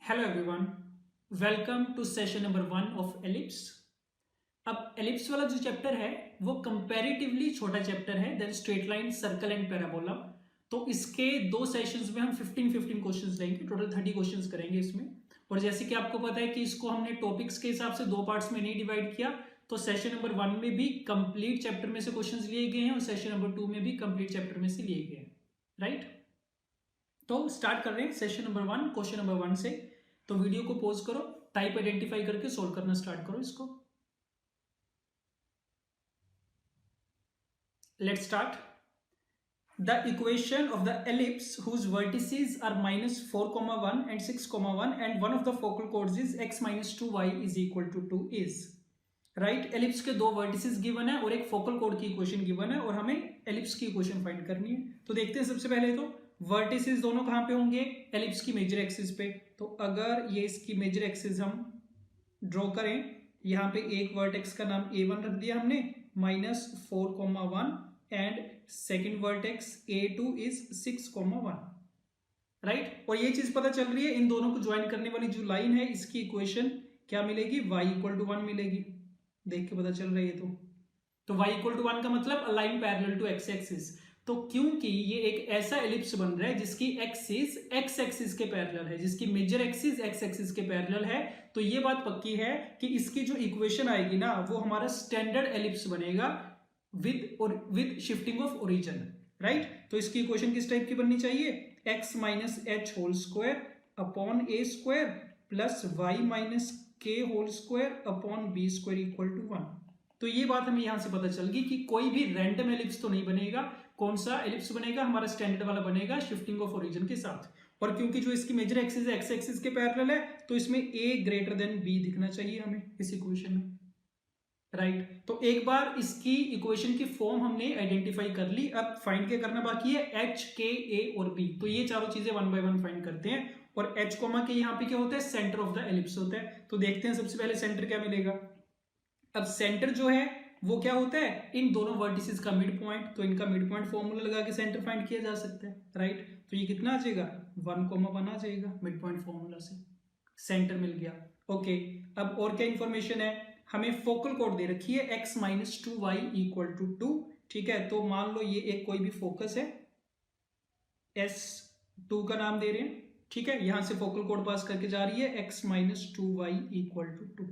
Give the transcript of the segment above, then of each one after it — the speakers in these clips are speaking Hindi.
Hello everyone, welcome to session number 1 of ellipse. अब एलिप्स वाला जो चैप्टर है वो कंपैरेटिवली छोटा चैप्टर है than straight line, circle and parabola. तो इसके दो सेशंस में हम 15 क्वेश्चंस लेंगे, टोटल 30 क्वेश्चंस करेंगे इसमें। और जैसे कि आपको पता है कि इसको हमने टॉपिक्स के हिसाब से दो पार्ट्स में नहीं डिवाइड किया, तो सेशन नंबर 1 में भी कंप्लीट चैप्टर में से क्वेश्चंस लिए गए हैं और सेशन नंबर 2 में भी कंप्लीट चैप्टर में से लिए गए हैं, राइट। तो स्टार्ट कर रहे हैं सेशन नंबर 1, क्वेश्चन नंबर 1 से। तो वीडियो को पॉज करो, टाइप आइडेंटिफाई करके सोल्व करना स्टार्ट करो इसको। Let's start. The equation of the ellipse whose vertices are -4,1 and 6,1 and one of the focal chords is x - 2y is equal to 2 is right. Ellipse के दो वर्टिसेस गिवन है और एक फोकल कोड की इक्वेशन गिवन है और हमें एलिप्स की इक्वेशन फाइंड करनी है। तो देखते हैं सबसे पहले तो वर्टिसेस दोनों कहां पे होंगे, एलिप्स की मेजर एक्सिस पे। तो अगर ये इसकी मेजर एक्सिस हम ड्रॉ करें, यहाँ पे एक वर्टेक्स का नाम A1 रख दिया हमने, -4,1 and second vertex A2 is 6,1, right. और ये चीज पता चल रही है, इन दोनों को ज्वाइन करने वाली जो लाइन है इसकी इक्वेशन क्या मिलेगी, y = 1 मिलेगी। देख के पता चल रहा है ये तो y = 1 का मतलब align parallel to x axis. तो क्योंकि ये एक ऐसा एलिप्स बन रहा है जिसकी एक्सिस x एक्सिस के पैरेलल है, जिसकी मेजर एक्सिस x एक्सिस के पैरेलल है, तो ये बात पक्की है कि इसकी जो इक्वेशन आएगी ना वो हमारा स्टैंडर्ड एलिप्स बनेगा with shifting of origin, right. तो इसकी इक्वेशन किस टाइप की बननी चाहिए, x - h² upon a² plus y - k² upon b² = 1। तो ये बात हमें यहां से पता चल गई कि कोई भी रैंडम एलिप्स तो नहीं बनेगा। कौन सा एलिप्स बनेगा, हमारा स्टैंडर्ड वाला बनेगा शिफ्टिंग ऑफ ओरिजिन के साथ। और क्योंकि जो इसकी मेजर एक्सिस है एक्स एक्सिस के पैरेलल है, तो इसमें a > b दिखना चाहिए हमें इस इक्वेशन में, राइट। तो एक बार इसकी इक्वेशन की फॉर्म हमने आइडेंटिफाई कर ली, अब फाइंड क्या करना बाकी है, h, k, a और b। तो ये चारों चीजें 1 बाय 1 फाइंड करते हैं। और h, के यहाँ पे क्या होता है, सेंटर ऑफ द एलिप्स होता है। तो देखते हैं सबसे पहले सेंटर क्या मिलेगा। अब सेंटर जो है वो क्या होता है, इन दोनों वर्टिसेस का मिड पॉइंट। तो इनका मिड पॉइंट फॉर्मूला लगा के सेंटर फाइंड किया जा सकता है, राइट। तो ये कितना आ जाएगा, 1,1 आ जाएगा मिड पॉइंट फॉर्मूला से, सेंटर मिल गया। ओके, अब और क्या इंफॉर्मेशन है, हमें फोकल कोड दे रखी है x - 2y = 2, ठीक है। तो मान लो ये एक कोई भी फोकस है, S2 का नाम दे रहे हैं, ठीक है। यहां से फोकल कोड पास करके जा रही है x - 2y = 2,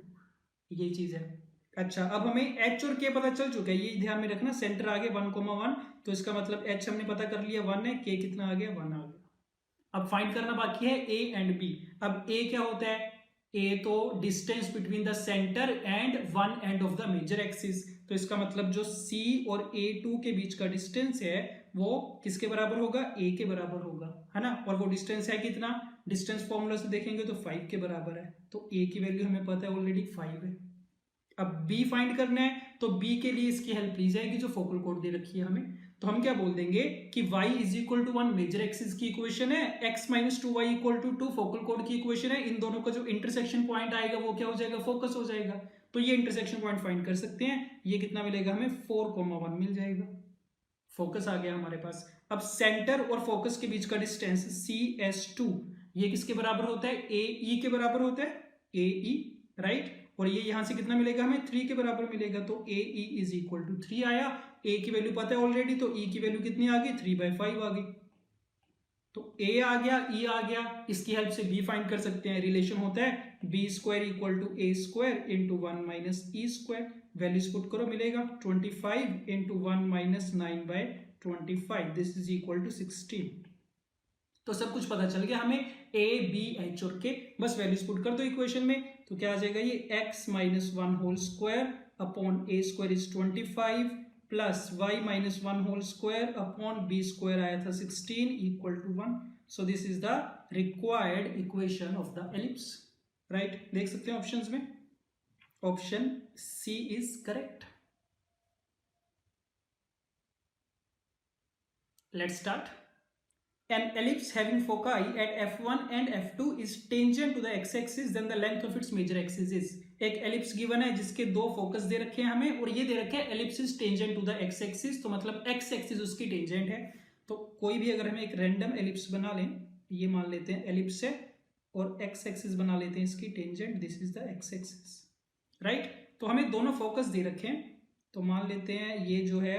ये चीज है। अच्छा, अब हमें h और k पता चल चुका है, ये ध्यान में रखना। सेंटर आ गया 1,1, तो इसका मतलब h हमने पता कर लिया 1 है, k कितना आ गया, 1 आ गया। अब फाइंड करना बाकी है a एंड b। अब a क्या होता है, a तो distance between the centre and one end of the major axis. तो इसका मतलब जो c और a2 के बीच का डिस्टेंस है वो किसके बराबर होगा, a के बराबर होगा, है ना। और वो डिस्टेंस है कितना, डिस्टेंस फॉर्मूला से देखेंगे तो 5 के बराबर है। तो a की वैल्यू हमें पता है ऑलरेडी 5 है। अब b फाइंड करना है, तो b के लिए इसकी हेल्प ली जाएगी जो फोकल कोड दे रखी है हमें। तो हम क्या बोल देंगे कि y = 1 मेजर एक्सिस की इक्वेशन है, x - 2y = 2 फोकल कोड की इक्वेशन है। इन दोनों का जो इंटरसेक्शन पॉइंट आएगा वो क्या हो जाएगा, फोकस हो जाएगा। तो ये इंटरसेक्शन पॉइंट फाइंड कर सकते हैं। ये कितना मिलेगा हमें, 4,1 मिल जाएगा। फोकस आ गया हमारे पास। अब सेंटर और फोकस के बीच का डिस्टेंस CS2, ये किसके बराबर होता है, AE के बराबर होता है, AE, राइट। और ये यहां से कितना मिलेगा हमें, 3 के बराबर मिलेगा। तो AE = 3 आया। A की वैल्यू पता है ऑलरेडी, तो E की वैल्यू कितनी आ गई, 3/5 आ गई। तो A आ गया, E आ गया। इसकी हेल्प से B फाइंड कर सकते हैं। रिलेशन होता है B² = A² × 1 - E²। Values put करो, मिलेगा 25 × 1 - 9/25, दिस इज इक्वल टू 16। तो सब कुछ पता चल गया हमें, A, B, H और K। बस वैल्यूज पुट कर दो इक्वेशन में, तो क्या आ जाएगा, ये x - 1² upon A² is 25 plus y - 1² upon B² आया था 16 = 1। सो this is the required equation of the ellipse, right. देख सकते हैं ऑप्शंस में, option C is correct. Let's start. An ellipse having foci at f1 and f2 is tangent to the x-axis, then the length of its major axis is। एक एलिप्स गिवन है जिसके दो फोकस दे रखे हैं हमें, और ये दे रखे हैं ellipse is tangent to the x-axis, तो मतलब x-axis उसकी टेंजेंट है। तो कोई भी अगर हमें एक रैंडम एलिप्स बना लें, ये मान लेते हैं एलिप्स है, और एक्स एक्सिस बना लेते हैं इसकी tangent, this is the x axis, right. तो हमें दोनों फोकस दे रखे हैं, तो मान लेते हैं ये जो है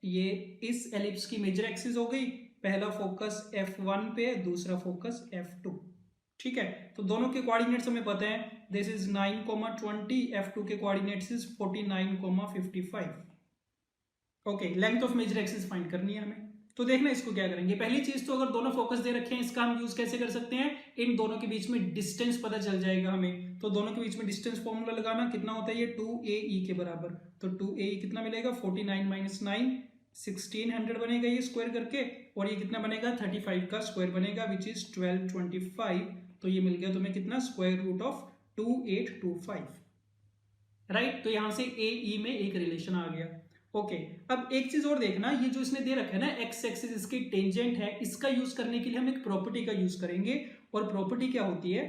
ये इस एलिप्स की मेजर एक्सिस हो गई, पहला फोकस F1 पे, दूसरा फोकस F2, ठीक है। तो दोनों के कोऑर्डिनेट्स हमें पता है, दिस इज 9,20, F2 के coordinates is 49,55। Okay, length of major axis find करनी है हमें। तो देखना इसको क्या करेंगे। पहली चीज तो अगर दोनों फोकस दे रखे हैं, इसका हम यूज कैसे कर सकते हैं, इन दोनों के बीच में डिस्टेंस पता चल जाएगा हमें। तो दोनों के बीच में डिस्टेंस फॉर्मूला लगाना, कितना होता है ये 2AE के बराबर। तो 2AE कितना मिलेगा, 49 माइनस 9, 1600 बनेगा ये स्क्वायर करके, और ये कितना बनेगा 35 का स्क्वायर बनेगा, विच इज 1225। तो ये मिल गया तुम्हें कितना, स्क्वायर रूट ऑफ 2825, राइट। तो यहां से AE में एक रिलेशन आ गया। ओके, अब एक चीज और देखना, ये जो इसने दे रखा है ना एक्स एक्सिस इसकी टेंजेंट है, इसका यूज करने के लिए हम एक प्रॉपर्टी का यूज करेंगे। और प्रॉपर्टी क्या होती है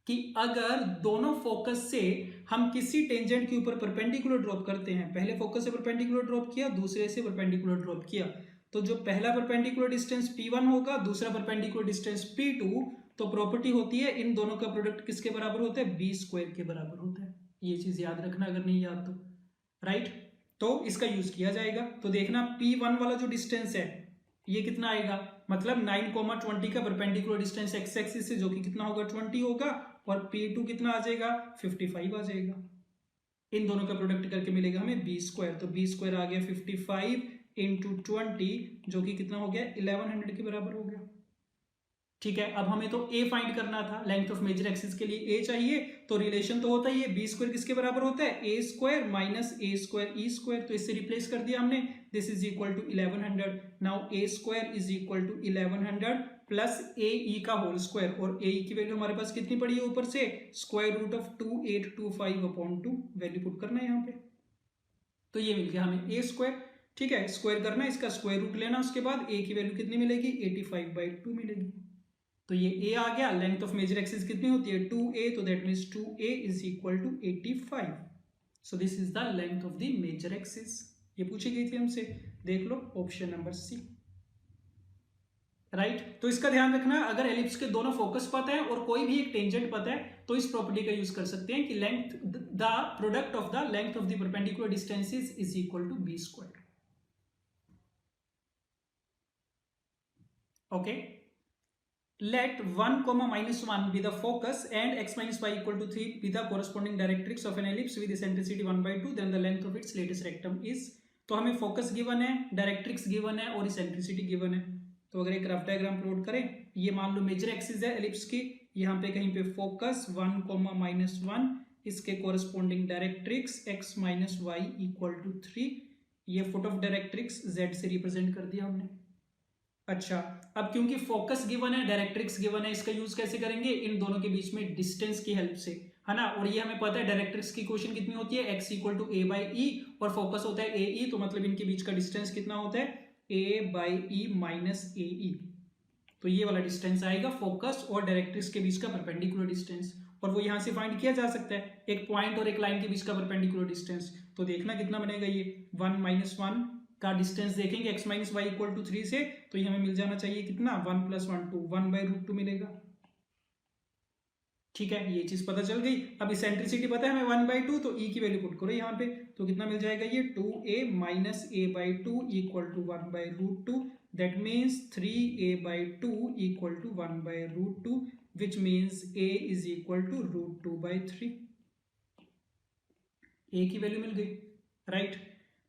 कि अगर दोनों फोकस से हम किसी टेंजेंट के ऊपर परपेंडिकुलर ड्रॉप करते हैं, पहले फोकस से परपेंडिकुलर ड्रॉप किया, दूसरे से परपेंडिकुलर ड्रॉप किया, तो जो पहला परपेंडिकुलर डिस्टेंस P1 होगा, दूसरा परपेंडिकुलर डिस्टेंस P2, तो प्रॉपर्टी होती है इन दोनों का प्रोडक्ट किसके बराबर होता है, B स्क्वायर के बराबर होता है। ये चीज याद रखना अगर नहीं याद तो, राइट। तो इसका यूज किया जाएगा। तो देखना P1 वाला जो डिस्टेंस है ये कितना आएगा, मतलब 9,20 का परपेंडिकुलर डिस्टेंस एक्स एक्सिस से, जो कि कितना होगा 20 होगा, और P2 कितना आ जाएगा 55 आ जाएगा। इन दोनों का प्रोडक्ट करके मिलेगा हमें B स्क्वायर। तो B स्क्वायर आ गया 55 इंटू 20, जो कि कितना हो गया 1100 के बराबर हो गया, ठीक है। अब हमें तो A फाइंड करना था, लेंथ ऑफ मेजर एक्सिस के लिए A चाहिए, तो रिलेशन तो होता ही है, B स्क्वायर किसके बराबर होता है, A square minus A square E square, तो इससे रिप्लेस कर दिया हमने, this is equal to 1100। Now A square is equal to 1100 plus AE का होल स्क्वायर, और AE की वैल्यू हमारे पास कितनी पड़ी है ऊपर से, square root of 2825 upon 2, value put करना है यहाँ पे। तो ये मिल गया हमें A स्क्वायर, ठीक है। स्क्वायर करना, इसका स्क्वायर रूट लेना, उसके बाद A की वैल्यू कितनी मिलेगी 85/2 मिलेगी। तो ये A आ गया। लेंथ ऑफ मेजर एक्सिस कितनी होती है 2A, तो that means 2A is equal to 85। So this is the length of the major axis. ये पूछी गई थी हमसे, देख लो ऑप्शन नंबर C, राइट। तो इसका ध्यान रखना, अगर एलिप्स के दोनों फोकस पता है और कोई भी एक टेंजेंट पता है, तो इस प्रॉपर्टी का यूज कर सकते हैं कि length, the product of the length of the perpendicular distances is equal to B square. Okay, let 1 comma minus 1 be the focus and x minus y equal to 3 be the corresponding directrix of an ellipse with eccentricity 1/2, then the length of its latest rectum is। तो हमें फोकस गिवन है, डायरेक्ट्रिक्स गिवन है और इसेंट्रिसिटी गिवन है। तो अगर एक रफ डायग्राम प्लॉट करें, ये मान लो मेजर एक्सिस है एलिप्स की, यहाँ पे कहीं पे फोकस 1 comma minus 1, इसके corresponding directrix x minus y equal to 3, ये फुट ऑफ डायरेक्ट्रिक्स z से रिप्रेजेंट कर दिया हमने। अच्छा, अब क्योंकि फोकस गिवन है, डायरेक्ट्रिक्स गिवन है, इसका यूज कैसे करेंगे, इन दोनों के बीच में डिस्टेंस की हेल्प से, है ना। और ये हमें पता है डायरेक्ट्रिक्स की इक्वेशन कितनी होती है, x इक्वल टू A/E, और फोकस होता है AE, तो मतलब इनके बीच का डिस्टेंस कितना होता है A/E माइनस AE। तो ये वाला डिस्टेंस आएगा फोकस और डायरेक्ट्रिक्स के बीच का परपेंडिकुलर डिस्टेंस, और वो यहां से फाइंड किया जा सकता है, एक पॉइंट और एक लाइन के बीच का परपेंडिकुलर डिस्टेंस। तो देखना कितना बनेगा ये 1 माइनस 1 का डिस्टेंस देखेंगे x minus y equal to 3 से, तो ये हमें मिल जाना चाहिए कितना 1 + 1 2, 1/√2 मिलेगा, ठीक है। ये चीज पता चल गई। अब इसेंट्रिसिटी पता है हमें 1/2, तो E की वैल्यू पुट करो यहाँ पे, तो कितना मिल जाएगा ये 2A minus A/2 equal to 1/√2, that means 3A/2 equal to 1/√2, which means A is equal to √2/3। A की वैल्यू मिल गई, राइट।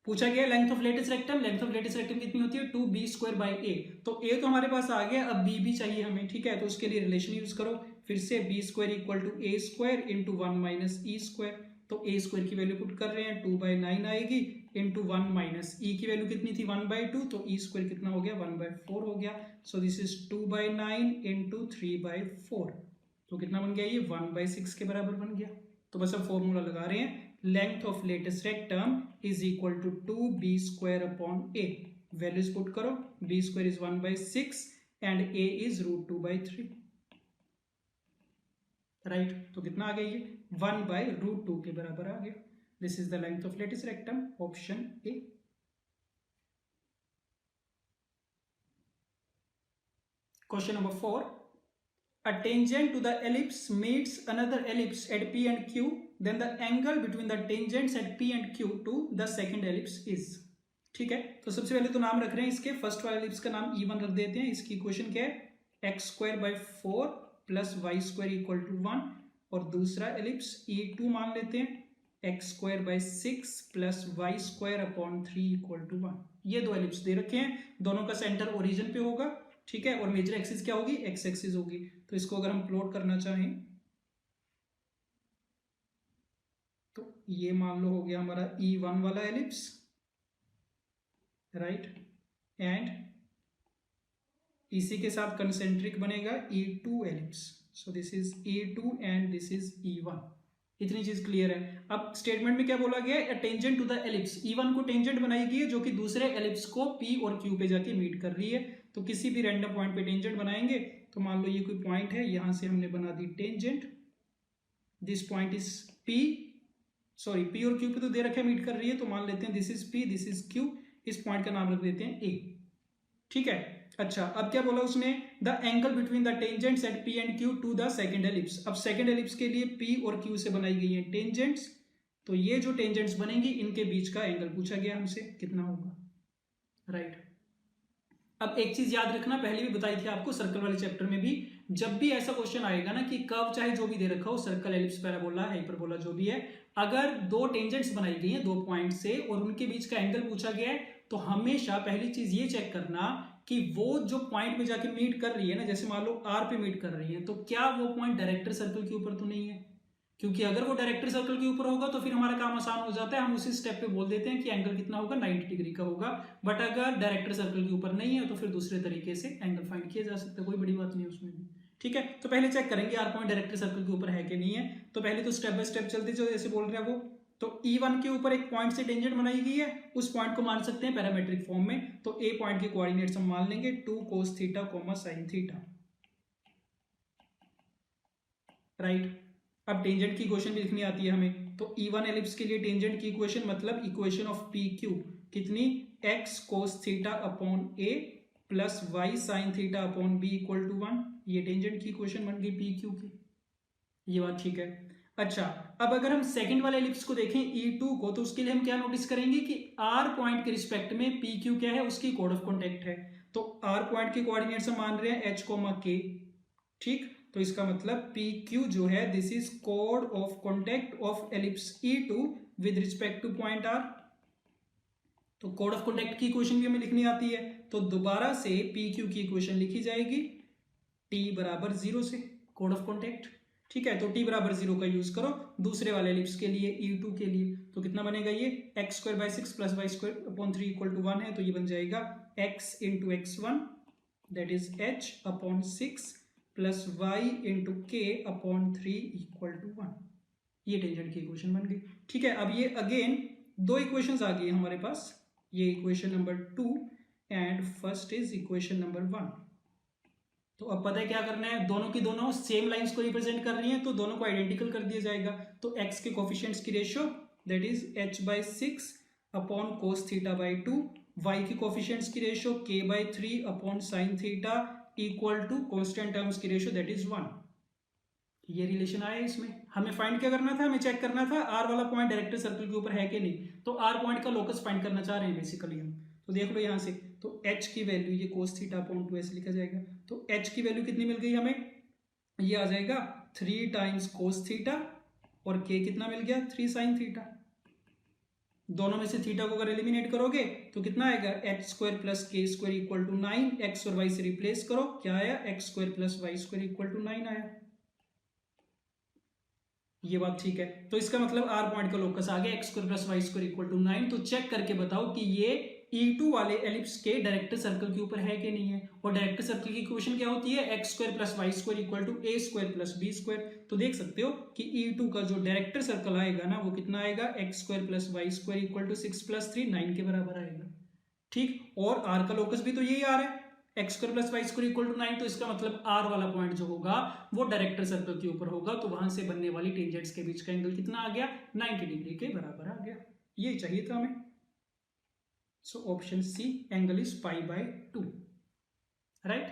पूछा गया length of latus rectum, length of latus rectum कितनी होती है 2B²/A। तो A तो हमारे पास आ गया, अब B भी चाहिए हमें, ठीक है। तो उसके लिए रिलेशन यूज करो, फिर से B² equal to A² into 1 minus E²। तो A² की वैल्यू पुट कर रहे हैं 2/9 आएगी, इंटू 1 माइनस E की वैल्यू कितनी थी 1/2, तो E² कितना हो गया 1/4 हो गया। सो दिस इज 2/9 इंटू 3/4, तो कितना बन गया ये 1/6 के बराबर बन गया। तो बस अब फॉर्मूला लगा रहे हैं, length of latus rectum is equal to 2B²/A। Values put करो, B² is 1/6 and A is √2/3, right. तो कितना आ गया ये 1/√2 के बराबर आ गया। This is the length of latus rectum, option A। Question number 4, a tangent to the ellipse meets another ellipse at P and Q, then the angle between the tangents at P and Q to the second ellipse is। ठीक है, तो सबसे पहले तो नाम रख रहे हैं इसके, फर्स्ट वाले एलिप्स का नाम E1 रख देते हैं। इसकी इक्वेशन क्या है, x²/4 + y² = 1, और दूसरा एलिप्स E2 मान लेते हैं x²/6 + y² / 3 = 1। ये दो एलिप्स दे रखे हैं, दोनों का सेंटर ओरिजिन पे होगा, ठीक है, और मेजर एक्सिस क्या होगी, एक्स एक्सिस होगी। तो इसको अगर हम प्लॉट करना चाहें तो ये मान लो हो गया हमारा E1 वाला एलिप्स, राइट, एंड इसी के साथ कंसेंट्रिक बनेगा E2 ellipse. So this is E2 and this is E1। इतनी चीज क्लियर है। अब स्टेटमेंट में क्या बोला गया है, tangent to the ellipse, E1 को टेंजेंट बनाई गई है जो कि दूसरे एलिप्स को P और Q पे जाके मीट कर रही है। तो किसी भी रैंडम पॉइंट पे टेंजेंट बनाएंगे, तो मान लो ये कोई पॉइंट है, यहां से हमने बना दी tangent, this point is P और Q पे तो दे रखा है मीट कर रही है, तो मान लेते हैं this is P, this is Q, इस पॉइंट का नाम रख देते हैं A। ठीक है, अच्छा अब क्या बोला उसने, the angle between the tangents at P and Q to the second ellipse. अब सेकंड एलिप्स के लिए P और Q से बनाई गई है टेंजेंट्स, तो ये जो टेंजेंट्स बनेंगी इनके बीच का एंगल पूछा गया हमसे कितना होगा, राइट। अब एक चीज याद रखना, पहले भी बताई थी आपको सर्कल वाले चैप्टर में भी, जब भी ऐसा क्वेश्चन आएगा ना कि कर्व चाहे जो भी दे रखा हो, सर्कल, एलिप्स, पैराबोला, हाइपरबोला, जो भी है, अगर दो टेंजेंट्स बनाई गई हैं दो पॉइंट से और उनके बीच का एंगल पूछा गया है, तो हमेशा पहली चीज ये चेक करना कि वो जो पॉइंट पे जाके मीट कर रही है ना, जैसे मान लो आर पे मीट कर रही है, तो क्या वो पॉइंट डायरेक्टर सर्कल के ऊपर तो नहीं है, क्योंकि अगर वो डायरेक्टर सर्कल के ऊपर होगा तो फिर हमारा काम आसान हो जाता है, हम उसी स्टेप पे बोल देते हैं कि एंगल कितना होगा, 90 डिग्री का होगा। बट अगर डायरेक्टर सर्कल के ऊपर नहीं है तो फिर दूसरे तरीके से एंगल फाइंड किया जा सकता है, कोई बड़ी बात नहीं है उसमें भी। ठीक है, तो पहले चेक करेंगे आर पॉइंट डायरेक्टर सर्कल के ऊपर है कि नहीं है। तो पहले तो स्टेप बाय स्टेप चलते जो जैसे बोल रहे हैं वो, तो E1 के ऊपर एक पॉइंट से टेंजेंट बनाई गई है, उस पॉइंट को मान सकते हैं पैरामेट्रिक फॉर्म में। तो ए पॉइंट के कोऑर्डिनेट्स हम मान लेंगे 2 cos θ, sin θ, राइट। अब टेंजेंट की इक्वेशन भी लिखनी आती है हमें, तो E1 एलिप्स के लिए टेंजेंट की इक्वेशन मतलब इक्वेशन ऑफ PQ कितनी, x cos θ/a plus y sin θ/b = 1। ये टेंजेंट की इक्वेशन बन गई PQ की, ये बात ठीक है। अच्छा, अब अगर हम सेकंड वाले एलिप्स को देखें E2 को, तो उसके लिए हम क्या नोटिस करेंगे कि R पॉइंट के रिस्पेक्ट में PQ क्या है, उसकी कोड ऑफ कॉन्टेक्ट है। तो R पॉइंट के कोऑर्डिनेट्स हम मान रहे हैं h, k, ठीक। तो इसका मतलब PQ जो है, this is code of contact of ellipse E2 with respect two point R। तो कोड ऑफ कॉन्टेक्ट की इक्वेशन भी हमें लिखनी आती है, तो दोबारा से PQ की इक्वेशन लिखी जाएगी T = 0 से, कोड ऑफ कॉन्टेक्ट, ठीक है। तो T = 0 का यूज करो दूसरे वाले एलिप्स के लिए, E2 के लिए, तो कितना बनेगा ये, x²/6 + y² / 3 = 1 है, तो ये बन जाएगा x × x1 that is h/6 plus y × k/3 = 1। ये टेंजेंट की इक्वेशन बन गई, ठीक है। अब ये अगेन दो इक्वेशंस आ गई हमारे पास, ये equation number 2 and first is equation number 1। तो अब पता है क्या करना है, दोनों की दोनों सेम लाइंस को रिप्रेजेंट कर रही हैं, तो दोनों को आइडेंटिकल कर दिया जाएगा। तो x के कोफिशिएंट्स की ratio that is h/6 upon cos θ/2, y की कोफिशिएंट्स की ratio k/3 upon sin θ equal to constant terms की रेशियो दैट इज 1। ये रिलेशन आया इसमें, हमें फाइंड क्या करना था, हमें चेक करना था आर वाला पॉइंट डायरेक्टर सर्कल के ऊपर है कि नहीं। तो आर पॉइंट का लोकस फाइंड करना चाह रहे हैं बेसिकली हम, तो देख लो यहाँ से, तो h की वैल्यू ये cos θ/2 ऐसे लिखा जाएगा। तो h की वैल्यू कितनी मिल गई हमें, ये आ जाएगा 3 टाइम्स cos θ, और k कितना मिल गया, 3 sin θ। दोनों में से थीटा को अगर एलिमिनेट करोगे तो कितना आएगा, h² + k² = 9। x और y से रिप्लेस करो, क्या आया, x² + y² = 9 आया। ये बात ठीक है, तो इसका मतलब आर पॉइंट का लोकस आ गया x² + y² = 9। तो चेक करके बताओ कि ये E2 वाले एलिप्स के डायरेक्टर सर्कल के ऊपर है कि नहीं है। और डायरेक्टर सर्कल की इक्वेशन क्या होती है, x² + y² = a² + b²। तो देख सकते हो कि E2 का जो डायरेक्टर सर्कल आएगा ना, वो कितना आएगा, x² + y² = 6 + 3 9 के बराबर आएगा, ठीक। और आर का लोकस भी तो यही आ रहा है, x² + y² = 9। तो इसका मतलब आर वाला पॉइंट जो होगा वो डायरेक्टर सर्कल के ऊपर होगा, तो वहां से बनने वाली टेंजेंट्स के बीच का एंगल कितना आ गया, 90 डिग्री के बराबर आ गया। ये चाहिए था हमें। So option C, angle is π/2, right.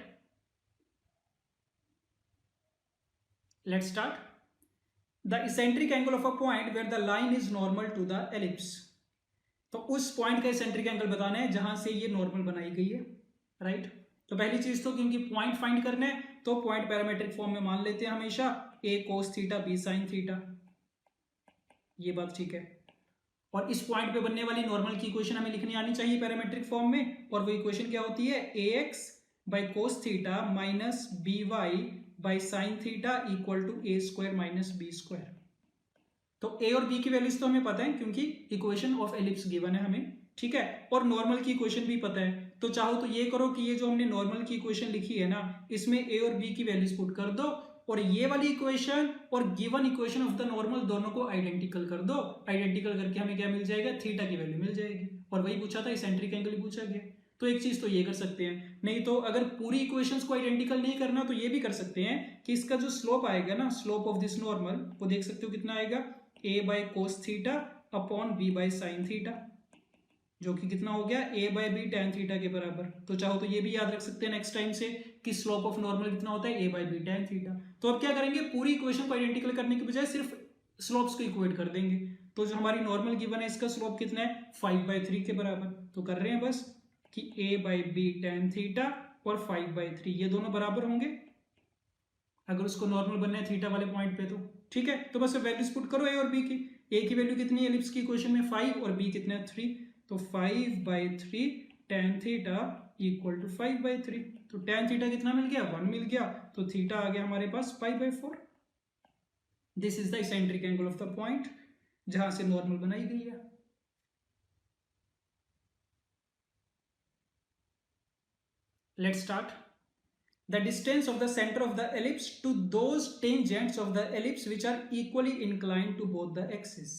Let's start. The eccentric angle of a point where the line is normal to the ellipse. तो उस पॉइंट का इसेंट्रिक एंगल बताना है जहां से ये नॉर्मल बनाई गई है, राइट. तो पहली चीज तो क्योंकि पॉइंट फाइंड करने हैं तो पॉइंट पैरामेट्रिक फॉर्म में मान लेते हैं हमेशा a cos theta b sin theta. ये बात ठीक है. और इस पॉइंट पे बनने वाली नॉर्मल की इक्वेशन हमें लिखनी आनी चाहिए पैरामेट्रिक फॉर्म में, और वो इक्वेशन क्या होती है, ax by cos theta minus b y by sine theta equal to a square minus b square. तो ए और बी की वैल्यूज तो हमें पता है क्योंकि इक्वेशन ऑफ एलिप्स गिवन है हमें, ठीक है. और नॉर्मल की इक्वेशन भी पता है. तो चाहो तो ये करो कि ये जो हमने नॉर्मल की इक्वेशन लिखी है ना, इसमें ए और बी की वैल्यूज पुट कर दो, और ये वाली इक्वेशन और given equation of the normal दोनों को आइडेंटिकल कर दो. आइडेंटिकल करके हमें क्या मिल जाएगा, थीटा की वैल्यू मिल जाएगी. और वही पूछा था, इसेंट्रिक एंगल ही पूछा गया. तो एक चीज तो ये कर सकते हैं, नहीं तो अगर पूरी इक्वेशंस को आइडेंटिकल नहीं करना तो ये भी कर सकते हैं कि इसका जो स्लोप आएगा ना, स्लोप ऑफ दिस नॉर्मल, वो देख सकते हो कितना आएगा, a by cos theta upon b by sine theta, जो कि कितना हो गया, a by b tan theta के बराबर. तो चाहो तो ये भी याद रख सकते हैं नेक्स्ट टाइम से कि स्लोप ऑफ नॉर्मल कितना होता है, a by b tan theta. तो अब क्या करेंगे, पूरी इक्वेशन को आइडेंटिकल करने के बजाय सिर्फ स्लोप्स को इक्वेट कर देंगे. तो जो हमारी नॉर्मल गिवन है इसका स्लोप कितना है, 5/3 के बराबर. तो कर रहे हैं बस कि a by b tan theta और 5/3 ये दोनों बराबर होंगे अगर उसको नॉर्मल बनना है थीटा वाले पॉइंट पे. तो ठीक है, तो बस वैल्यूज पुट करो ए और बी की. ए की वैल्यू कितनी है एलिप्स की इक्वेशन में, 5, और बी कितना है, 3. तो 5/3 tan थीटा इक्वल टू 5/3. तो tan थीटा कितना मिल गया, 1 मिल गया. तो थीटा आ गया हमारे पास 5/4. This is the eccentric angle of the point जहां से नॉर्मल बनाई गई है. Let's start. The distance of the center of the ellipse to those tangents of the ellipse which are equally inclined to both the axes.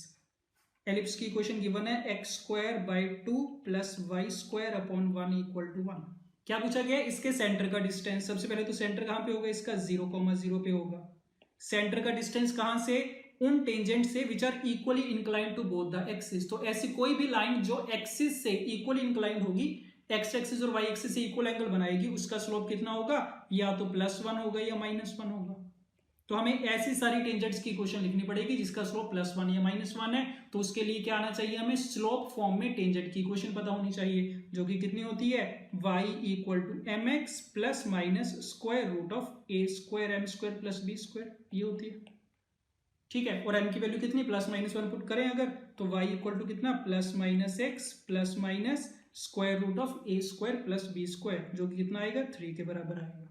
Ellipse की इक्वेशन गिवन है x square by 2 plus y square upon 1 equal to 1. क्या पूछा गया है, इसके सेंटर का डिस्टेंस. सबसे पहले तो सेंटर कहां पे होगा, इसका 0,0 पे होगा. सेंटर का डिस्टेंस कहां से, उन टेंजेंट से which are equally inclined to both the axis. तो ऐसी कोई भी लाइन जो एक्सिस से इक्वली इंक्लाइंड होगी, एक्स एक्सिस और वाई एक्सिस से इक्वल एंगल बनाएगी, उसका स्लोप कितना होगा, या तो +1 होगा या -1 होगा. तो हमें ऐसी सारी टेंजेंट्स की इक्वेशन लिखनी पड़ेगी जिसका स्लोप +1 या -1 है. तो उसके लिए क्या आना चाहिए, हमें स्लोप फॉर्म में टेंजेंट की इक्वेशन पता होनी चाहिए, जो कि कितनी होती है, y equal to mx plus minus square root of a square m square plus b square, ये होती है. ठीक है, और m की वैल्यू कितनी, +-1 पुट करें अगर, तो y इक्वल टू कितना, +-x plus minus square root of a square plus b square, जो कि कितना आएगा, 3 के बराबर आएगा.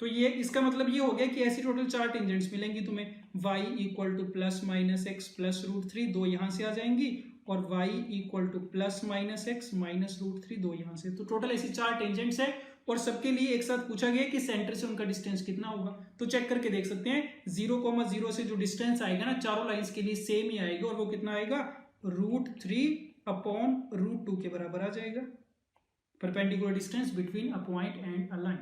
तो ये इसका मतलब ये हो गया कि ऐसी टोटल 4 टेंजेंट्स मिलेंगी तुम्हें. y equal to +-x plus √3, 2 यहाँ से आ जाएंगी, और y equal to +-x minus √3, 2 यहाँ से. तो टोटल ऐसी 4 टेंजेंट्स है, और सबके लिए एक साथ पूछा गया कि सेंटर से उनका डिस्टेंस कितना होगा. तो चेक करके देख सकते हैं, 0,0 से जो डिस्टेंस आएगा ना चारों लाइंस के लिए सेम ही आएगा, और वो कितना आएगा, √3 अपॉन √2 के बराबर आ जाएगा. Perpendicular distance between a point and a line,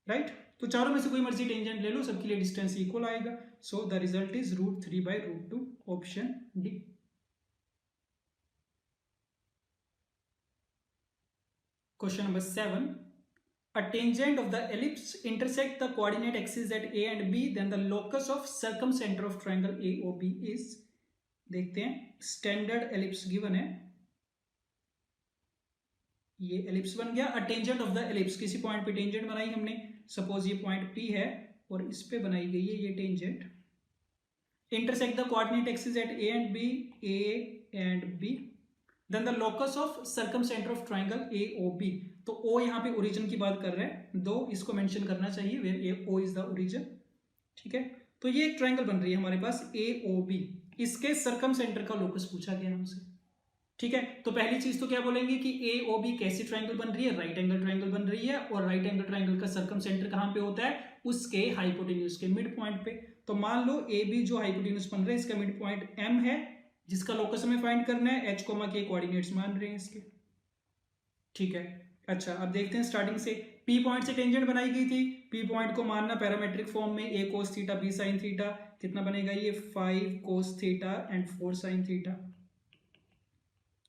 right. तो चारों में से कोई मर्जी टेंजेंट ले लो, सबके लिए डिस्टेंस इक्वल आएगा. So the result is √3/√2, option D. Question number 7. A tangent of the ellipse intersect the coordinate axes at A and B, then the locus of circumcenter of triangle AOB is. देखते हैं, स्टैंडर्ड एलिप्स गिवन है, ये एलिप्स बन गया. A tangent of the ellipse, किसी पॉइंट पे टेंजेंट बनाई हमने, सपोज ये पॉइंट P है और इस पे बनाई गई है ये tangent. Intersect the coordinate axis at A and B, then the locus of circumcentre of triangle AOB. तो O यहाँ पे ओरिजिन की बात कर रहे हैं, दो इसको मेंशन करना चाहिए, where O is the origin. ठीक है, तो ये एक ट्राइंगल बन रही है हमारे पास AOB, इसके सर्कमसेंटर का लोकस पूछा गया हमसे. ठीक है, तो पहली चीज तो क्या बोलेंगे कि AOB कैसी ट्राइंगल बन रही है, राइट एंगल ट्राइंगल बन रही है, और राइट एंगल ट्राइंगल का सर्कमसेंटर कहां पे होता है, उसके हाइपोटेन्यूज के मिड पॉइंट पे. तो मान लो AB जो हाइपोटेन्यूज बन रहा है, इसका मिड पॉइंट M है, जिसका लोकस हमें फाइंड करना है, h, के कोऑर्डिनेट्स मान रहे हैं इसके. ठीक है, अच्छा अब देखते हैं स्टार्टिंग से. P पॉइंट से टेंजेंट बनाई गई थी, P पॉइंट को मानना पैरामेट्रिक फॉर्म में, a cos theta b sin theta, कितना बनेगा ये, 5 cos theta and 4 sin theta.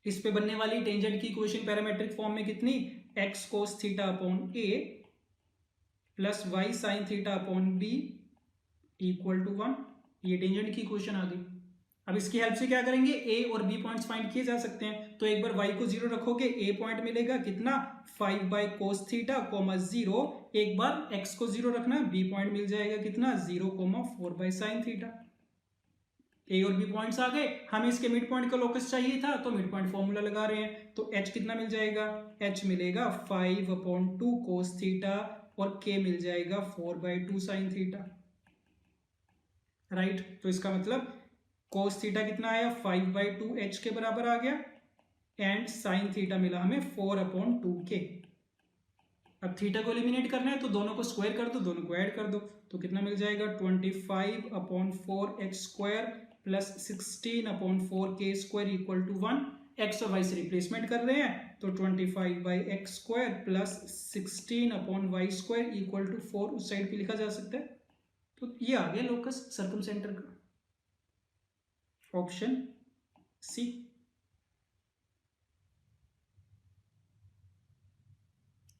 इस पे बनने वाली टेंजेंट की इक्वेशन पैरामेट्रिक फॉर्म में कितनी, x cos theta upon a plus y sin theta upon b equal to 1। ये टेंजेंट की इक्वेशन आ गई। अब इसकी हेल्प से क्या करेंगे, ए और बी पॉइंट्स फाइंड किए जा सकते हैं। तो एक बार y को 0 रखोगे, ए पॉइंट मिलेगा कितना 5/cos थीटा, 0। एक बार x को 0 रखना, बी पॉइंट मिल जाएगा कितना 0, 4/sin थीटा। ए और बी पॉइंट्स आ गए। हमें इसके मिड पॉइंट का लोकस चाहिए था, तो मिड पॉइंट फॉर्मूला लगा रहे हैं। तो h कितना मिल जाएगा, h मिलेगा 5/2 cos थीटा और k मिल जाएगा 4/2 sin थीटा। राइट, तो इसका मतलब cos थीटा कितना आया 5/2 h के बराबर आ गया, एंड sin थीटा मिला हमें 4/2k। अब थीटा को एलिमिनेट करना है तो दोनों को स्क्वायर कर दो, दोनों को ऐड कर दो, तो कितना मिल जाएगा 25/4x² plus 16/4k² equal to 1। X और वाई से रिप्लेसमेंट कर रहे हैं, तो 25/x² plus 16/y² equal to 4 उस साइड पे लिखा जा सकता है। तो ये आ गया लोकस सर्कमसेंटर का, option C.